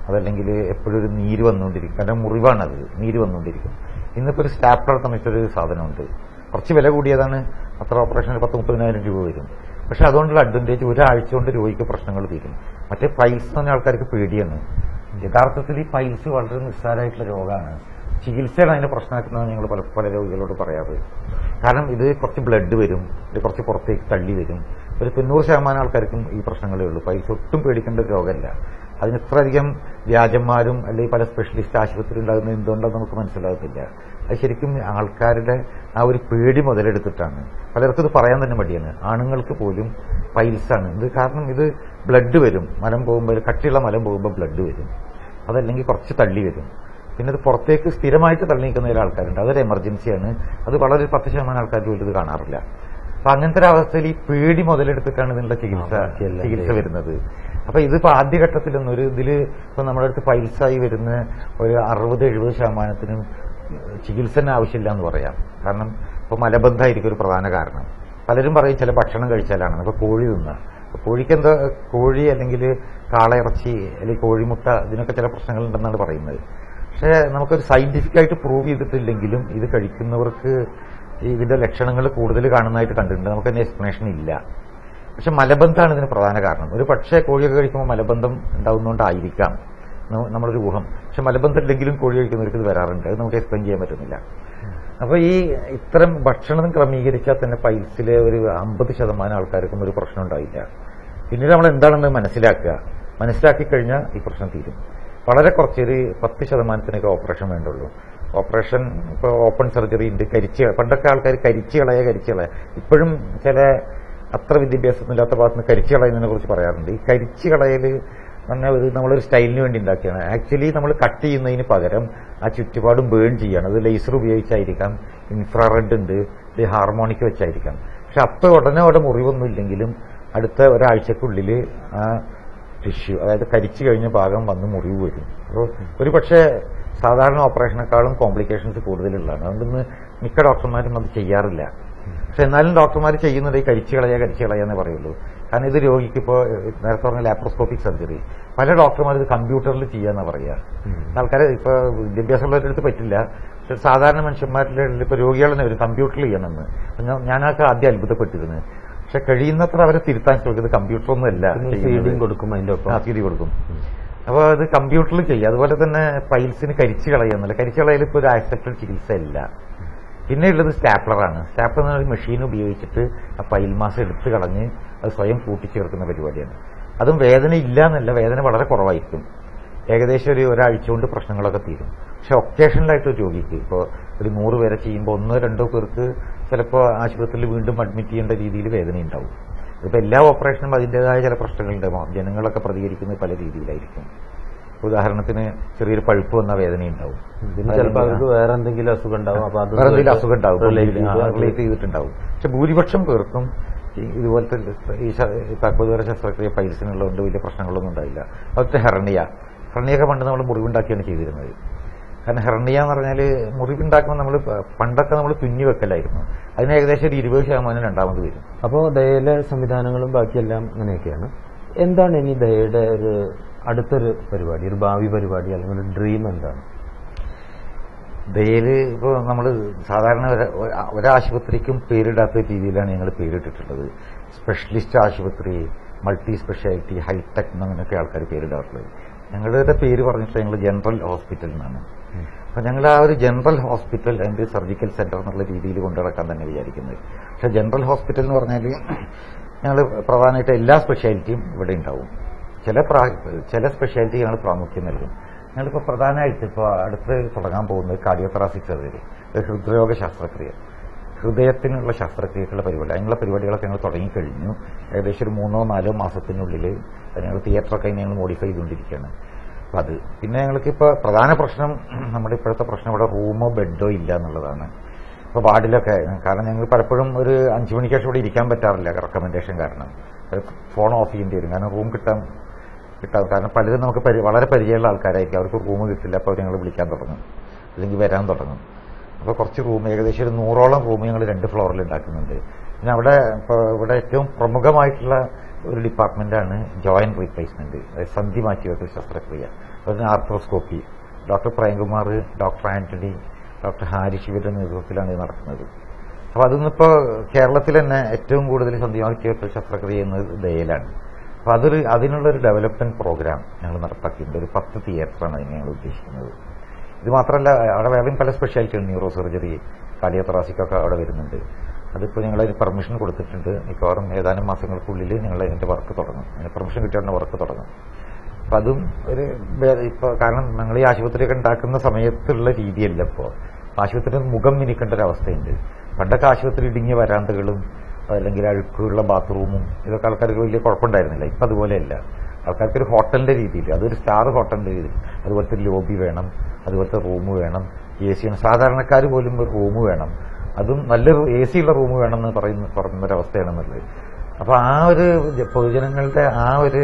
അതല്ലെങ്കിൽ എപ്പോഴും ഒരു നീര് വന്നുകൊണ്ടിരിക്കും. കാരണം മുറിവാണത്, നീര് വന്നുകൊണ്ടിരിക്കും. ഇന്നിപ്പോൾ ഒരു സ്റ്റാപ്ലർ തന്നിട്ടൊരു സാധനമുണ്ട്, കുറച്ച് വില കൂടിയതാണ്. അത്ര ഓപ്പറേഷന് 10-30,000 രൂപ വരും. പക്ഷെ അതുകൊണ്ടുള്ള അഡ്വാൻറ്റേജ് ഒരാഴ്ച കൊണ്ട് രോഗിക്ക് പ്രശ്നങ്ങൾ തീരും. മറ്റേ പൈൽസ് എന്ന് പറഞ്ഞ ആൾക്കാർക്ക് പേടിയാണ്. യഥാർത്ഥത്തിൽ ഈ പൈൽസ് വളരെ നിസ്സാരമായിട്ടുള്ള രോഗമാണ്. ചികിത്സയാണ് അതിനെ പ്രശ്നമാക്കുന്നത് ഞങ്ങൾ പല രോഗികളോട് പറയാറ്. കാരണം ഇത് കുറച്ച് ബ്ലഡ് വരും, ഇത് കുറച്ച് പുറത്തേക്ക് തള്ളി വരും. ഒരു 90% ആൾക്കാർക്കും ഈ പ്രശ്നങ്ങളേ ഉള്ളൂ. പൈൽസ് ഒട്ടും പേടിക്കേണ്ട ഒരു രോഗമല്ല. അതിന് ഇത്രയധികം വ്യാജന്മാരും അല്ലെങ്കിൽ പല സ്പെഷ്യലിസ്റ്റ് ആശുപത്രി ഉണ്ടാകുന്നത് എന്തുകൊണ്ടാണെന്ന് നമുക്ക് മനസ്സിലാകുന്നില്ല. അത് ശരിക്കും ആൾക്കാരുടെ ആ ഒരു പേടി മുതലെടുത്തിട്ടാണ്. പലർക്കും ഇത് പറയാൻ തന്നെ മടിയാണ്. ആണുങ്ങൾക്ക് പോലും പൈൽസാണ് ഇത്. കാരണം ഇത് ബ്ലഡ് വരും, മലം പോകുമ്പോൾ, കട്ടിയുള്ള മലം പോകുമ്പോൾ ബ്ലഡ് വരും, അതല്ലെങ്കിൽ കുറച്ച് തള്ളി വരും. പിന്നെ അത് പുറത്തേക്ക് സ്ഥിരമായിട്ട് തള്ളി നിൽക്കുന്ന ചില ആൾക്കാരുണ്ട്, അതൊരു എമർജൻസിയാണ്. അത് വളരെ 10% ആൾക്കാർ പോലും ഇത് കാണാറില്ല. അപ്പൊ അങ്ങനത്തെ ഒരു അവസ്ഥയിൽ ഈ പേടി മുതലെടുത്തിട്ടാണ് ഇതിനുള്ള ചികിത്സ വരുന്നത്. അപ്പൊ ഇതിപ്പോ ആദ്യഘട്ടത്തിലൊന്നും ഇതില് ഇപ്പൊ നമ്മുടെ അടുത്ത് പൈൽസായി വരുന്ന ഒരു 60-70% ചികിത്സന് ആവശ്യമില്ല എന്ന് പറയാം. കാരണം ഇപ്പൊ മലബന്ധമായിരിക്കും ഒരു പ്രധാന കാരണം. പലരും പറയും ചില ഭക്ഷണം കഴിച്ചാലാണ്. ഇപ്പൊ കോഴി തിന്നുക, കോഴിക്ക് എന്താ, കോഴി അല്ലെങ്കിൽ കാളയിറച്ചി അല്ലെങ്കിൽ കോഴിമുട്ട, ഇതിനൊക്കെ ചില പ്രശ്നങ്ങളുണ്ടെന്നാണ് പറയുന്നത്. പക്ഷെ നമുക്കൊരു സയന്റിഫിക് ആയിട്ട് പ്രൂവ് ചെയ്തിട്ടില്ലെങ്കിലും ഇത് കഴിക്കുന്നവർക്ക് ഇതിന്റെ ലക്ഷണങ്ങൾ കൂടുതൽ കാണുന്നതായിട്ട് കണ്ടിട്ടുണ്ട്. നമുക്കതിന് എക്സ്പ്ലനേഷൻ ഇല്ല. പക്ഷെ മലബന്ധമാണ് ഇതിന് പ്രധാന കാരണം. ഒരു പക്ഷേ കോഴിയൊക്കെ കഴിക്കുമ്പോൾ മലബന്ധം ഉണ്ടാവുന്നതുകൊണ്ടായിരിക്കാം നമ്മളൊരു ഊഹം. പക്ഷെ മലബന്ധം ഇല്ലെങ്കിലും കോഴി കഴിക്കുന്നവർക്ക് ഇത് വരാറുണ്ട്. അത് നമുക്ക് എക്സ്പ്ലെയിൻ ചെയ്യാൻ പറ്റുന്നില്ല. അപ്പൊ ഈ ഇത്തരം ഭക്ഷണം ക്രമീകരിച്ചാൽ തന്നെ പൈൽസിലെ ഒരു 50% ആൾക്കാർക്കും ഒരു പ്രശ്നം ഉണ്ടായില്ല. പിന്നീട് നമ്മൾ എന്താണെന്ന് മനസ്സിലാക്കി കഴിഞ്ഞാൽ ഈ പ്രശ്നം തീരും. വളരെ കുറച്ചൊരു 10%-ത്തിനൊക്കെ ഓപ്പറേഷൻ വേണ്ടുള്ളൂ. ഓപ്പറേഷൻ ഇപ്പൊ ഓപ്പൺ സർജറി ഉണ്ട്. പണ്ടൊക്കെ ആൾക്കാർ കരിച്ചു കളയ ഇപ്പോഴും ചില അത്ര വിദ്യാഭ്യാസമില്ലാത്ത ഭാഗത്ത് നിന്ന് കരിച്ചു കളയുന്നതിനെ കുറിച്ച് പറയാറുണ്ട്. ഈ കരിച്ചു കളയല് പറഞ്ഞാൽ നമ്മളൊരു സ്റ്റൈലിന് വേണ്ടി ഉണ്ടാക്കിയാണ്. ആക്ച്വലി നമ്മൾ കട്ട് ചെയ്യുന്നതിന് പകരം ആ ചുറ്റുപാടും ബേൺ ചെയ്യാണ്. അത് ലേസർ ഉപയോഗിച്ചായിരിക്കാം, ഇൻഫ്രാറെഡ് ഉണ്ട്, ഇത് ഹാർമോണിക് വെച്ചായിരിക്കാം. പക്ഷെ അപ്പോൾ ഉടനെ മുറിവൊന്നും ഇല്ലെങ്കിലും അടുത്ത ഒരാഴ്ചക്കുള്ളിൽ ആ ടിഷ്യൂ, അതായത് കരിച്ചു കഴിഞ്ഞ ഭാഗം വന്ന് മുറിവ് വരും. അപ്പോൾ ഒരു പക്ഷേ സാധാരണ ഓപ്പറേഷനേക്കാളും കോംപ്ലിക്കേഷൻസ് കൂടുതലുള്ളതാണ്. അതുകൊണ്ടൊന്ന് മിക്ക ഡോക്ടർമാരും അത് ചെയ്യാറില്ല. പക്ഷെ എന്നാലും ഡോക്ടർമാർ ചെയ്യുന്നത് ഈ കരിച്ചു കളയാന്നേ പറയുള്ളൂ. കാരണം ഇത് രോഗിക്ക് ഇപ്പോൾ നേരത്തെ പറഞ്ഞ ലാപ്രോസ്കോപ്പിക് സർജറി പല ഡോക്ടർമാർ ഇത് കമ്പ്യൂട്ടറിൽ ചെയ്യാന്നാ പറയുക. ആൾക്കാരെ ഇപ്പൊ വിദ്യാഭ്യാസമുള്ളവരുടെ അടുത്ത് പറ്റില്ല. പക്ഷെ സാധാരണ മനുഷ്യന്മാരുടെ ഇപ്പൊ രോഗികളെ ഒരു കമ്പ്യൂട്ടറിൽ ചെയ്യണമെന്ന് ഞാനൊക്കെ ആദ്യം അത്ഭുതപ്പെട്ടിരുന്നത്. പക്ഷെ കഴിയുന്നത്ര അവരെ തിരുത്താൻ ശ്രമിക്കുന്നത് കമ്പ്യൂട്ടറൊന്നും അല്ല, തീരി കൊടുക്കും. അപ്പോൾ അത് കമ്പ്യൂട്ടറിൽ ചെയ്യുക. അതുപോലെ തന്നെ പൈൽസിന് കരിച്ചു കളയുന്നില്ല. കരിച്ചു കളയിൽ ഇപ്പോൾ ഒരു ആക്സെപ്റ്റഡ് ചികിത്സ ഇല്ല. പിന്നെ ഉള്ളത് സ്റ്റാപ്ലറാണ്. സ്റ്റാപ്ലർ എന്ന ഒരു മെഷീൻ ഉപയോഗിച്ചിട്ട് ആ പൈൽ മാസം എടുത്തു കളഞ്ഞ് അത് സ്വയം കൂട്ടിച്ചേർക്കുന്ന പരിപാടിയാണ്. അതും വേദന ഇല്ല എന്നല്ല, വേദന വളരെ കുറവായിരിക്കും. ഏകദേശം ഒരാഴ്ച കൊണ്ട് പ്രശ്നങ്ങളൊക്കെ തീരും. പക്ഷെ ഒക്കേഷണലായിട്ട് ഒരു രോഗിക്ക് ഇപ്പോൾ ഒരു 100 പേരെ ചെയ്യുമ്പോൾ 1-2 പേർക്ക് ചിലപ്പോൾ ആശുപത്രിയിൽ വീണ്ടും അഡ്മിറ്റ് ചെയ്യേണ്ട രീതിയിൽ വേദന ഉണ്ടാവും. ഇതിപ്പോൾ എല്ലാ ഓപ്പറേഷനും അതിൻ്റെതായ ചില പ്രശ്നങ്ങളുണ്ടാവും. ജനങ്ങളൊക്കെ പ്രതികരിക്കുന്നത് പല രീതിയിലായിരിക്കും. ഉദാഹരണത്തിന് ചെറിയൊരു പഴുപ്പ് വന്ന വേദന ഉണ്ടാവും, ചിലപ്പോൾ അവർക്ക് വേറെ എന്തെങ്കിലും അസുഖം ഉണ്ടാവും, വേറെ എന്തെങ്കിലും അസുഖം ഉണ്ടാവും, റിലേറ്റ് ചെയ്തിട്ടുണ്ടാവും. പക്ഷെ ഭൂരിപക്ഷം പേർക്കും ഇതുപോലത്തെ ഈ തക്കോദ്വാര ശസ്ത്രക്രിയ പൈൽസിനുള്ളതുകൊണ്ട് വലിയ പ്രശ്നങ്ങളൊന്നും ഉണ്ടായില്ല. അതൊക്കെ ഹെർണിയൊക്കെ പണ്ട് നമ്മൾ മുറിവുണ്ടാക്കിയാണ് ചെയ്തിരുന്നത്. കാരണം ഹെർണിയ എന്ന് പറഞ്ഞാൽ മുറിവുണ്ടാക്കുമ്പോൾ പണ്ടൊക്കെ നമ്മൾ തുന്നി വെക്കലായിരുന്നു. അതിന് ഏകദേശം ഒരു 20% രണ്ടാമത് വരും. അപ്പോൾ ദയയിലെ സംവിധാനങ്ങളും ബാക്കിയെല്ലാം അങ്ങനെയൊക്കെയാണ്. എന്താണ് ഇനി ദയയുടെ ഒരു അടുത്തൊരു പരിപാടി, ഒരു ഭാവി പരിപാടി അല്ലെങ്കിൽ ഒരു ഡ്രീം എന്താണ്? ദയയില് ഇപ്പോൾ നമ്മൾ സാധാരണ ഒരാശുപത്രിക്കും പേരിടാത്ത രീതിയിലാണ് ഞങ്ങൾ പേരിട്ടിട്ടുള്ളത്. സ്പെഷ്യലിസ്റ്റ് ആശുപത്രി, മൾട്ടി സ്പെഷ്യാലിറ്റി, ഹൈടെക് എന്നങ്ങനെയൊക്കെ ആൾക്കാർ പേരിടാറുള്ളത്. ഞങ്ങളുടെ പേര് പറഞ്ഞിട്ട് ഞങ്ങൾ ജനറൽ ഹോസ്പിറ്റൽ എന്നാണ്. അപ്പൊ ഞങ്ങൾ ആ ഒരു general hospital and surgical centre എന്നുള്ള രീതിയിൽ കൊണ്ടുനടക്കാൻ തന്നെ വിചാരിക്കുന്നത്. പക്ഷെ ജനറൽ ഹോസ്പിറ്റൽ എന്ന് പറഞ്ഞാൽ ഞങ്ങൾ പ്രധാനമായിട്ട് എല്ലാ സ്പെഷ്യാലിറ്റിയും ഇവിടെ ഉണ്ടാവും. ചില സ്പെഷ്യാലിറ്റി ഞങ്ങൾ പ്രാമുഖ്യം നൽകും. ഞങ്ങളിപ്പോൾ പ്രധാനമായിട്ട് ഇപ്പോൾ അടുത്ത് തുടങ്ങാൻ പോകുന്നത് കാർഡിയോതൊറാസിക് സർജറി, ഹൃദ്രോഗ ശസ്ത്രക്രിയ, ഹൃദയത്തിനുള്ള ശസ്ത്രക്രിയക്കുള്ള പരിപാടി. അതിനുള്ള പരിപാടികളൊക്കെ ഞങ്ങൾ തുടങ്ങിക്കഴിഞ്ഞു. ഏകദേശം ഒരു 3-4 മാസത്തിനുള്ളിൽ ഞങ്ങൾ തിയേറ്ററൊക്കെ ഞങ്ങൾ മോഡിഫൈ ചെയ്തുകൊണ്ടിരിക്കുകയാണ്. അപ്പം അത് പിന്നെ ഞങ്ങൾക്കിപ്പോൾ പ്രധാന പ്രശ്നം, നമ്മുടെ ഇപ്പോഴത്തെ പ്രശ്നം ഇവിടെ റൂമോ ബെഡോ ഇല്ല എന്നുള്ളതാണ്. ഇപ്പോൾ വാർഡിലൊക്കെ, കാരണം ഞങ്ങൾ പലപ്പോഴും ഒരു 5 മണിക്ക് ശേഷം ഇവിടെ ഇരിക്കാൻ പറ്റാറില്ല റെക്കമെൻഡേഷൻ കാരണം. ഫോൺ ഓഫ് ചെയ്യേണ്ടി വരും. കാരണം റൂം കിട്ടാം. കാരണം പലരും നമുക്ക് വളരെ പരിചയമുള്ള ആൾക്കാരായിരിക്കും, അവർക്ക് റൂം കിട്ടില്ല. അപ്പോൾ അവർ ഞങ്ങൾ വിളിക്കാൻ തുടങ്ങും, അല്ലെങ്കിൽ വരാൻ തുടങ്ങും. അപ്പോൾ കുറച്ച് റൂം, ഏകദേശം ഒരു 100ഓളം റൂം ഞങ്ങൾ 2 ഫ്ലോറിൽ ഉണ്ടാക്കുന്നുണ്ട്. പിന്നെ ഇവിടെ ഏറ്റവും പ്രമുഖമായിട്ടുള്ള ഒരു ഡിപ്പാർട്ട്മെന്റാണ് ജോയിന്റ് റീപ്ലേസ്മെന്റ്, സന്ധി മാറ്റിവെക്കൽ ശസ്ത്രക്രിയ, അതിന് arthroscopy. Doctor Premkumar, doctor Antony, doctor Harish ഇവരുടെ നേതൃത്വത്തിലാണ് ഇത് നടക്കുന്നത്. അപ്പോൾ അതിന്നിപ്പോൾ കേരളത്തിൽ തന്നെ ഏറ്റവും കൂടുതൽ സന്ധി മാറ്റിവെക്കൽ ശസ്ത്രക്രിയ ചെയ്യുന്നത് ദയയിലാണ്. അപ്പോൾ അതിനുള്ളൊരു ഡെവലപ്മെന്റ് പ്രോഗ്രാം ഞങ്ങൾ നടപ്പാക്കിയിട്ടുണ്ട്. ഒരു 10 തിയേറ്ററാണ് അതിന് ഞങ്ങൾ ഉദ്ദേശിക്കുന്നത്. ഇത് മാത്രമല്ല, അവിടെ വേറെയും പല സ്പെഷ്യാലിറ്റി ഉണ്ട്. ന്യൂറോ സർജറി, കാർഡിയോതൊറാസിക്കൊക്കെ അവിടെ വരുന്നുണ്ട്. അതിപ്പോൾ ഞങ്ങൾ അതിന് പെർമിഷൻ കൊടുത്തിട്ടുണ്ട്. മിക്കവാറും ഏതാനും മാസങ്ങൾക്കുള്ളിൽ ഞങ്ങൾ അതിന്റെ വർക്ക് തുടങ്ങും. അതിന് പെർമിഷൻ കിട്ടിയ വർക്ക് തുടങ്ങും. അപ്പൊ അതും ഇപ്പൊ കാരണം ഞങ്ങൾ ഈ ആശുപത്രിയൊക്കെ ഉണ്ടാക്കുന്ന സമയത്തുള്ള രീതിയല്ല ഇപ്പോ. ആശുപത്രിയുടെ മുഖം മിനിക്കേണ്ട ഒരവസ്ഥയുണ്ട്. പണ്ടൊക്കെ ആശുപത്രി ഇടുങ്ങിയ വരാന്തകളും അല്ലെങ്കിൽ അഴുക്കുള്ള ബാത്റൂമും ഇതൊക്കെ ആൾക്കാർക്ക് വലിയ കുഴപ്പമുണ്ടായിരുന്നില്ല. ഇപ്പൊ അതുപോലെയല്ല. ആൾക്കാർക്ക് ഒരു ഹോട്ടലിന്റെ രീതിയിൽ, അതൊരു സ്റ്റാർ ഹോട്ടലിന്റെ രീതിയിൽ അതുപോലത്തെ ലോബി വേണം, അതുപോലത്തെ റൂം വേണം, AC വേണം. സാധാരണക്കാർ പോലും ഒരു റൂം വേണം, അതും നല്ലൊരു AC ഉള്ള റൂം വേണമെന്ന് പറയുന്നൊരവസ്ഥയാണെന്നുള്ളത്. അപ്പൊ ആ ഒരു പൊതുജനങ്ങളുടെ ആ ഒരു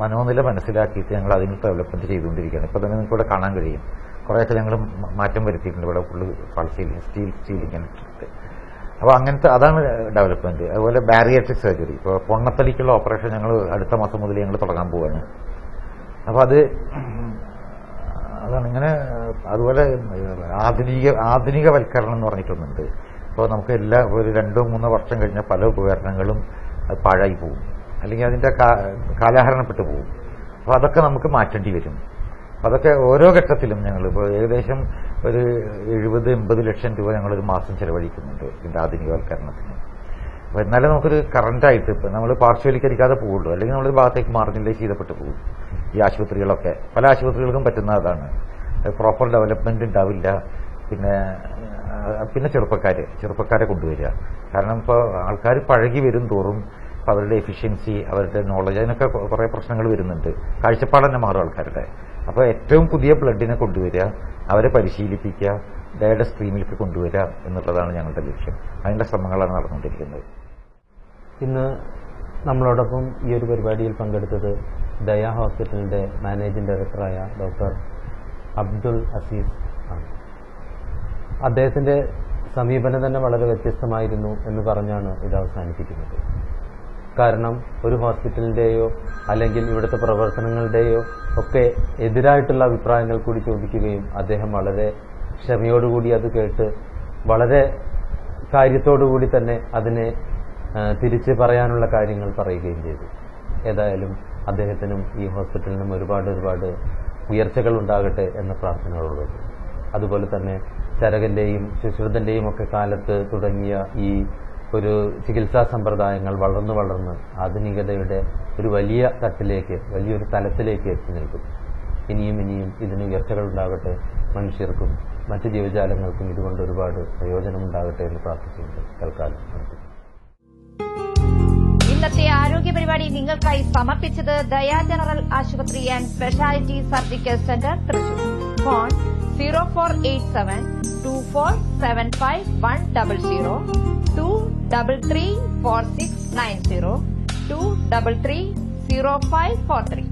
മനോനില മനസ്സിലാക്കിയിട്ട് ഞങ്ങൾ അതിന് ഡെവലപ്മെന്റ് ചെയ്തുകൊണ്ടിരിക്കുകയാണ്. ഇപ്പൊ തന്നെ നിങ്ങൾക്ക് ഇവിടെ കാണാൻ കഴിയും, കുറേയൊക്കെ ഞങ്ങൾ മാറ്റം വരുത്തിയിട്ടുണ്ട്. ഇവിടെ ഫുള്ള് ഫാൾ സീലിംഗ്, സ്റ്റീലിംഗ് ഇട്ടിട്ട്. അപ്പോൾ അങ്ങനത്തെ അതാണ് ഡെവലപ്മെന്റ്. അതുപോലെ ബാരിയാട്രിക് സർജറി, ഇപ്പോൾ പൊണ്ണത്തലിക്കുള്ള ഓപ്പറേഷൻ ഞങ്ങൾ അടുത്ത മാസം മുതൽ ഞങ്ങൾ തുടങ്ങാൻ പോവുകയാണ്. അപ്പോൾ അതാണ് ഇങ്ങനെ. അതുപോലെ ആധുനികവൽക്കരണം എന്ന് പറഞ്ഞിട്ടൊന്നുണ്ട്. അപ്പോൾ നമുക്ക് ഒരു 2-3 വർഷം കഴിഞ്ഞാൽ പല ഉപകരണങ്ങളും പാഴായി പോകും, അല്ലെങ്കിൽ അതിന്റെ കാലഹരണപ്പെട്ടു പോകും. അപ്പോൾ അതൊക്കെ നമുക്ക് മാറ്റേണ്ടി വരും. അതൊക്കെ ഓരോ ഘട്ടത്തിലും ഞങ്ങൾ ഇപ്പോൾ ഏകദേശം ഒരു 70-80 ലക്ഷം രൂപ ഞങ്ങളൊരു മാസം ചെലവഴിക്കുന്നുണ്ട് ഇതിന്റെ ആധുനികവൽക്കരണത്തിന്. അപ്പോൾ എന്നാലും നമുക്കൊരു കറണ്ടായിട്ട് ഇപ്പം നമ്മൾ പാർശ്വവൽക്കരിക്കാതെ പോകുള്ളൂ, അല്ലെങ്കിൽ നമ്മളൊരു ഭാഗത്തേക്ക് മാർജിനലൈസ് ചെയ്തപ്പെട്ട് പോകും. ഈ ആശുപത്രികളൊക്കെ പല ആശുപത്രികൾക്കും പറ്റുന്ന അതാണ്, പ്രോപ്പർ ഡെവലപ്മെന്റ് ഉണ്ടാവില്ല. പിന്നെ ചെറുപ്പക്കാരെ കൊണ്ടുവരിക. കാരണം ഇപ്പോൾ ആൾക്കാർ പഴകി വരും തോറും അവരുടെ എഫിഷ്യൻസി, അവരുടെ നോളജ്, അതിനൊക്കെ കുറേ പ്രശ്നങ്ങൾ വരുന്നുണ്ട്. കാഴ്ചപ്പാട് തന്നെ മാറും ആൾക്കാരുടെ. അപ്പോൾ ഏറ്റവും പുതിയ ബ്ലഡിനെ കൊണ്ടുവരിക, അവരെ പരിശീലിപ്പിക്കുക, ഡയയുടെ സ്ട്രീമിലേക്ക് കൊണ്ടുവരിക എന്നുള്ളതാണ് ഞങ്ങളുടെ ലക്ഷ്യം. അതിന്റെ ശ്രമങ്ങളാണ് നടന്നുകൊണ്ടിരിക്കുന്നത്. ഇന്ന് നമ്മളോടൊപ്പം ഈ ഒരു പരിപാടിയിൽ പങ്കെടുത്തത് ദയ ഹോസ്പിറ്റലിന്റെ മാനേജിംഗ് ഡയറക്ടറായ ഡോക്ടർ അബ്ദുൾ അസീസ് ആണ്. അദ്ദേഹത്തിന്റെ സമീപനം തന്നെ വളരെ വ്യത്യസ്തമായിരുന്നു എന്ന് പറഞ്ഞാണ് ഇത് അവസാനിപ്പിക്കുന്നത്. കാരണം ഒരു ഹോസ്പിറ്റലിന്റെയോ അല്ലെങ്കിൽ ഇവിടുത്തെ പ്രവർത്തനങ്ങളുടെയോ ഒക്കെ എതിരായിട്ടുള്ള അഭിപ്രായങ്ങൾ കൂടി ചോദിക്കുകയും അദ്ദേഹം വളരെ ക്ഷമയോടുകൂടി അത് കേട്ട് വളരെ കാര്യത്തോടുകൂടി തന്നെ അതിനെ തിരിച്ച് പറയാനുള്ള കാര്യങ്ങൾ പറയുകയും ചെയ്തു. ഏതായാലും അദ്ദേഹത്തിനും ഈ ഹോസ്പിറ്റലിനും ഒരുപാട് ഉയർച്ചകൾ ഉണ്ടാകട്ടെ എന്ന പ്രാർത്ഥനകളുള്ളത്. അതുപോലെ തന്നെ ചരകന്റെയും സുശ്രുതന്റെയും ഒക്കെ കാലത്ത് തുടങ്ങിയ ഈ ഒരു ചികിത്സാ സമ്പ്രദായങ്ങൾ വളർന്ന് ആധുനികതയുടെ ഒരു വലിയൊരു തലത്തിലേക്ക് എത്തി നിൽക്കും. ഇനിയും ഇതിന് ഉയർച്ചകൾ ഉണ്ടാകട്ടെ. മനുഷ്യർക്കും മറ്റ് ജീവജാലങ്ങൾക്കും ഇതുകൊണ്ട് ഒരുപാട് പ്രയോജനമുണ്ടാകട്ടെ എന്ന് പ്രാർത്ഥിച്ചുകൊണ്ട് തൽക്കാലം നിർത്തുന്നു. ഇന്നത്തെ ആരോഗ്യ പരിപാടി നിങ്ങൾക്കായി സമർപ്പിച്ചത് ദയാ ജനറൽ ആശുപത്രി and speciality surgical centre, Thrissur. Phone 0487 2475 100 233 4690 233 0543.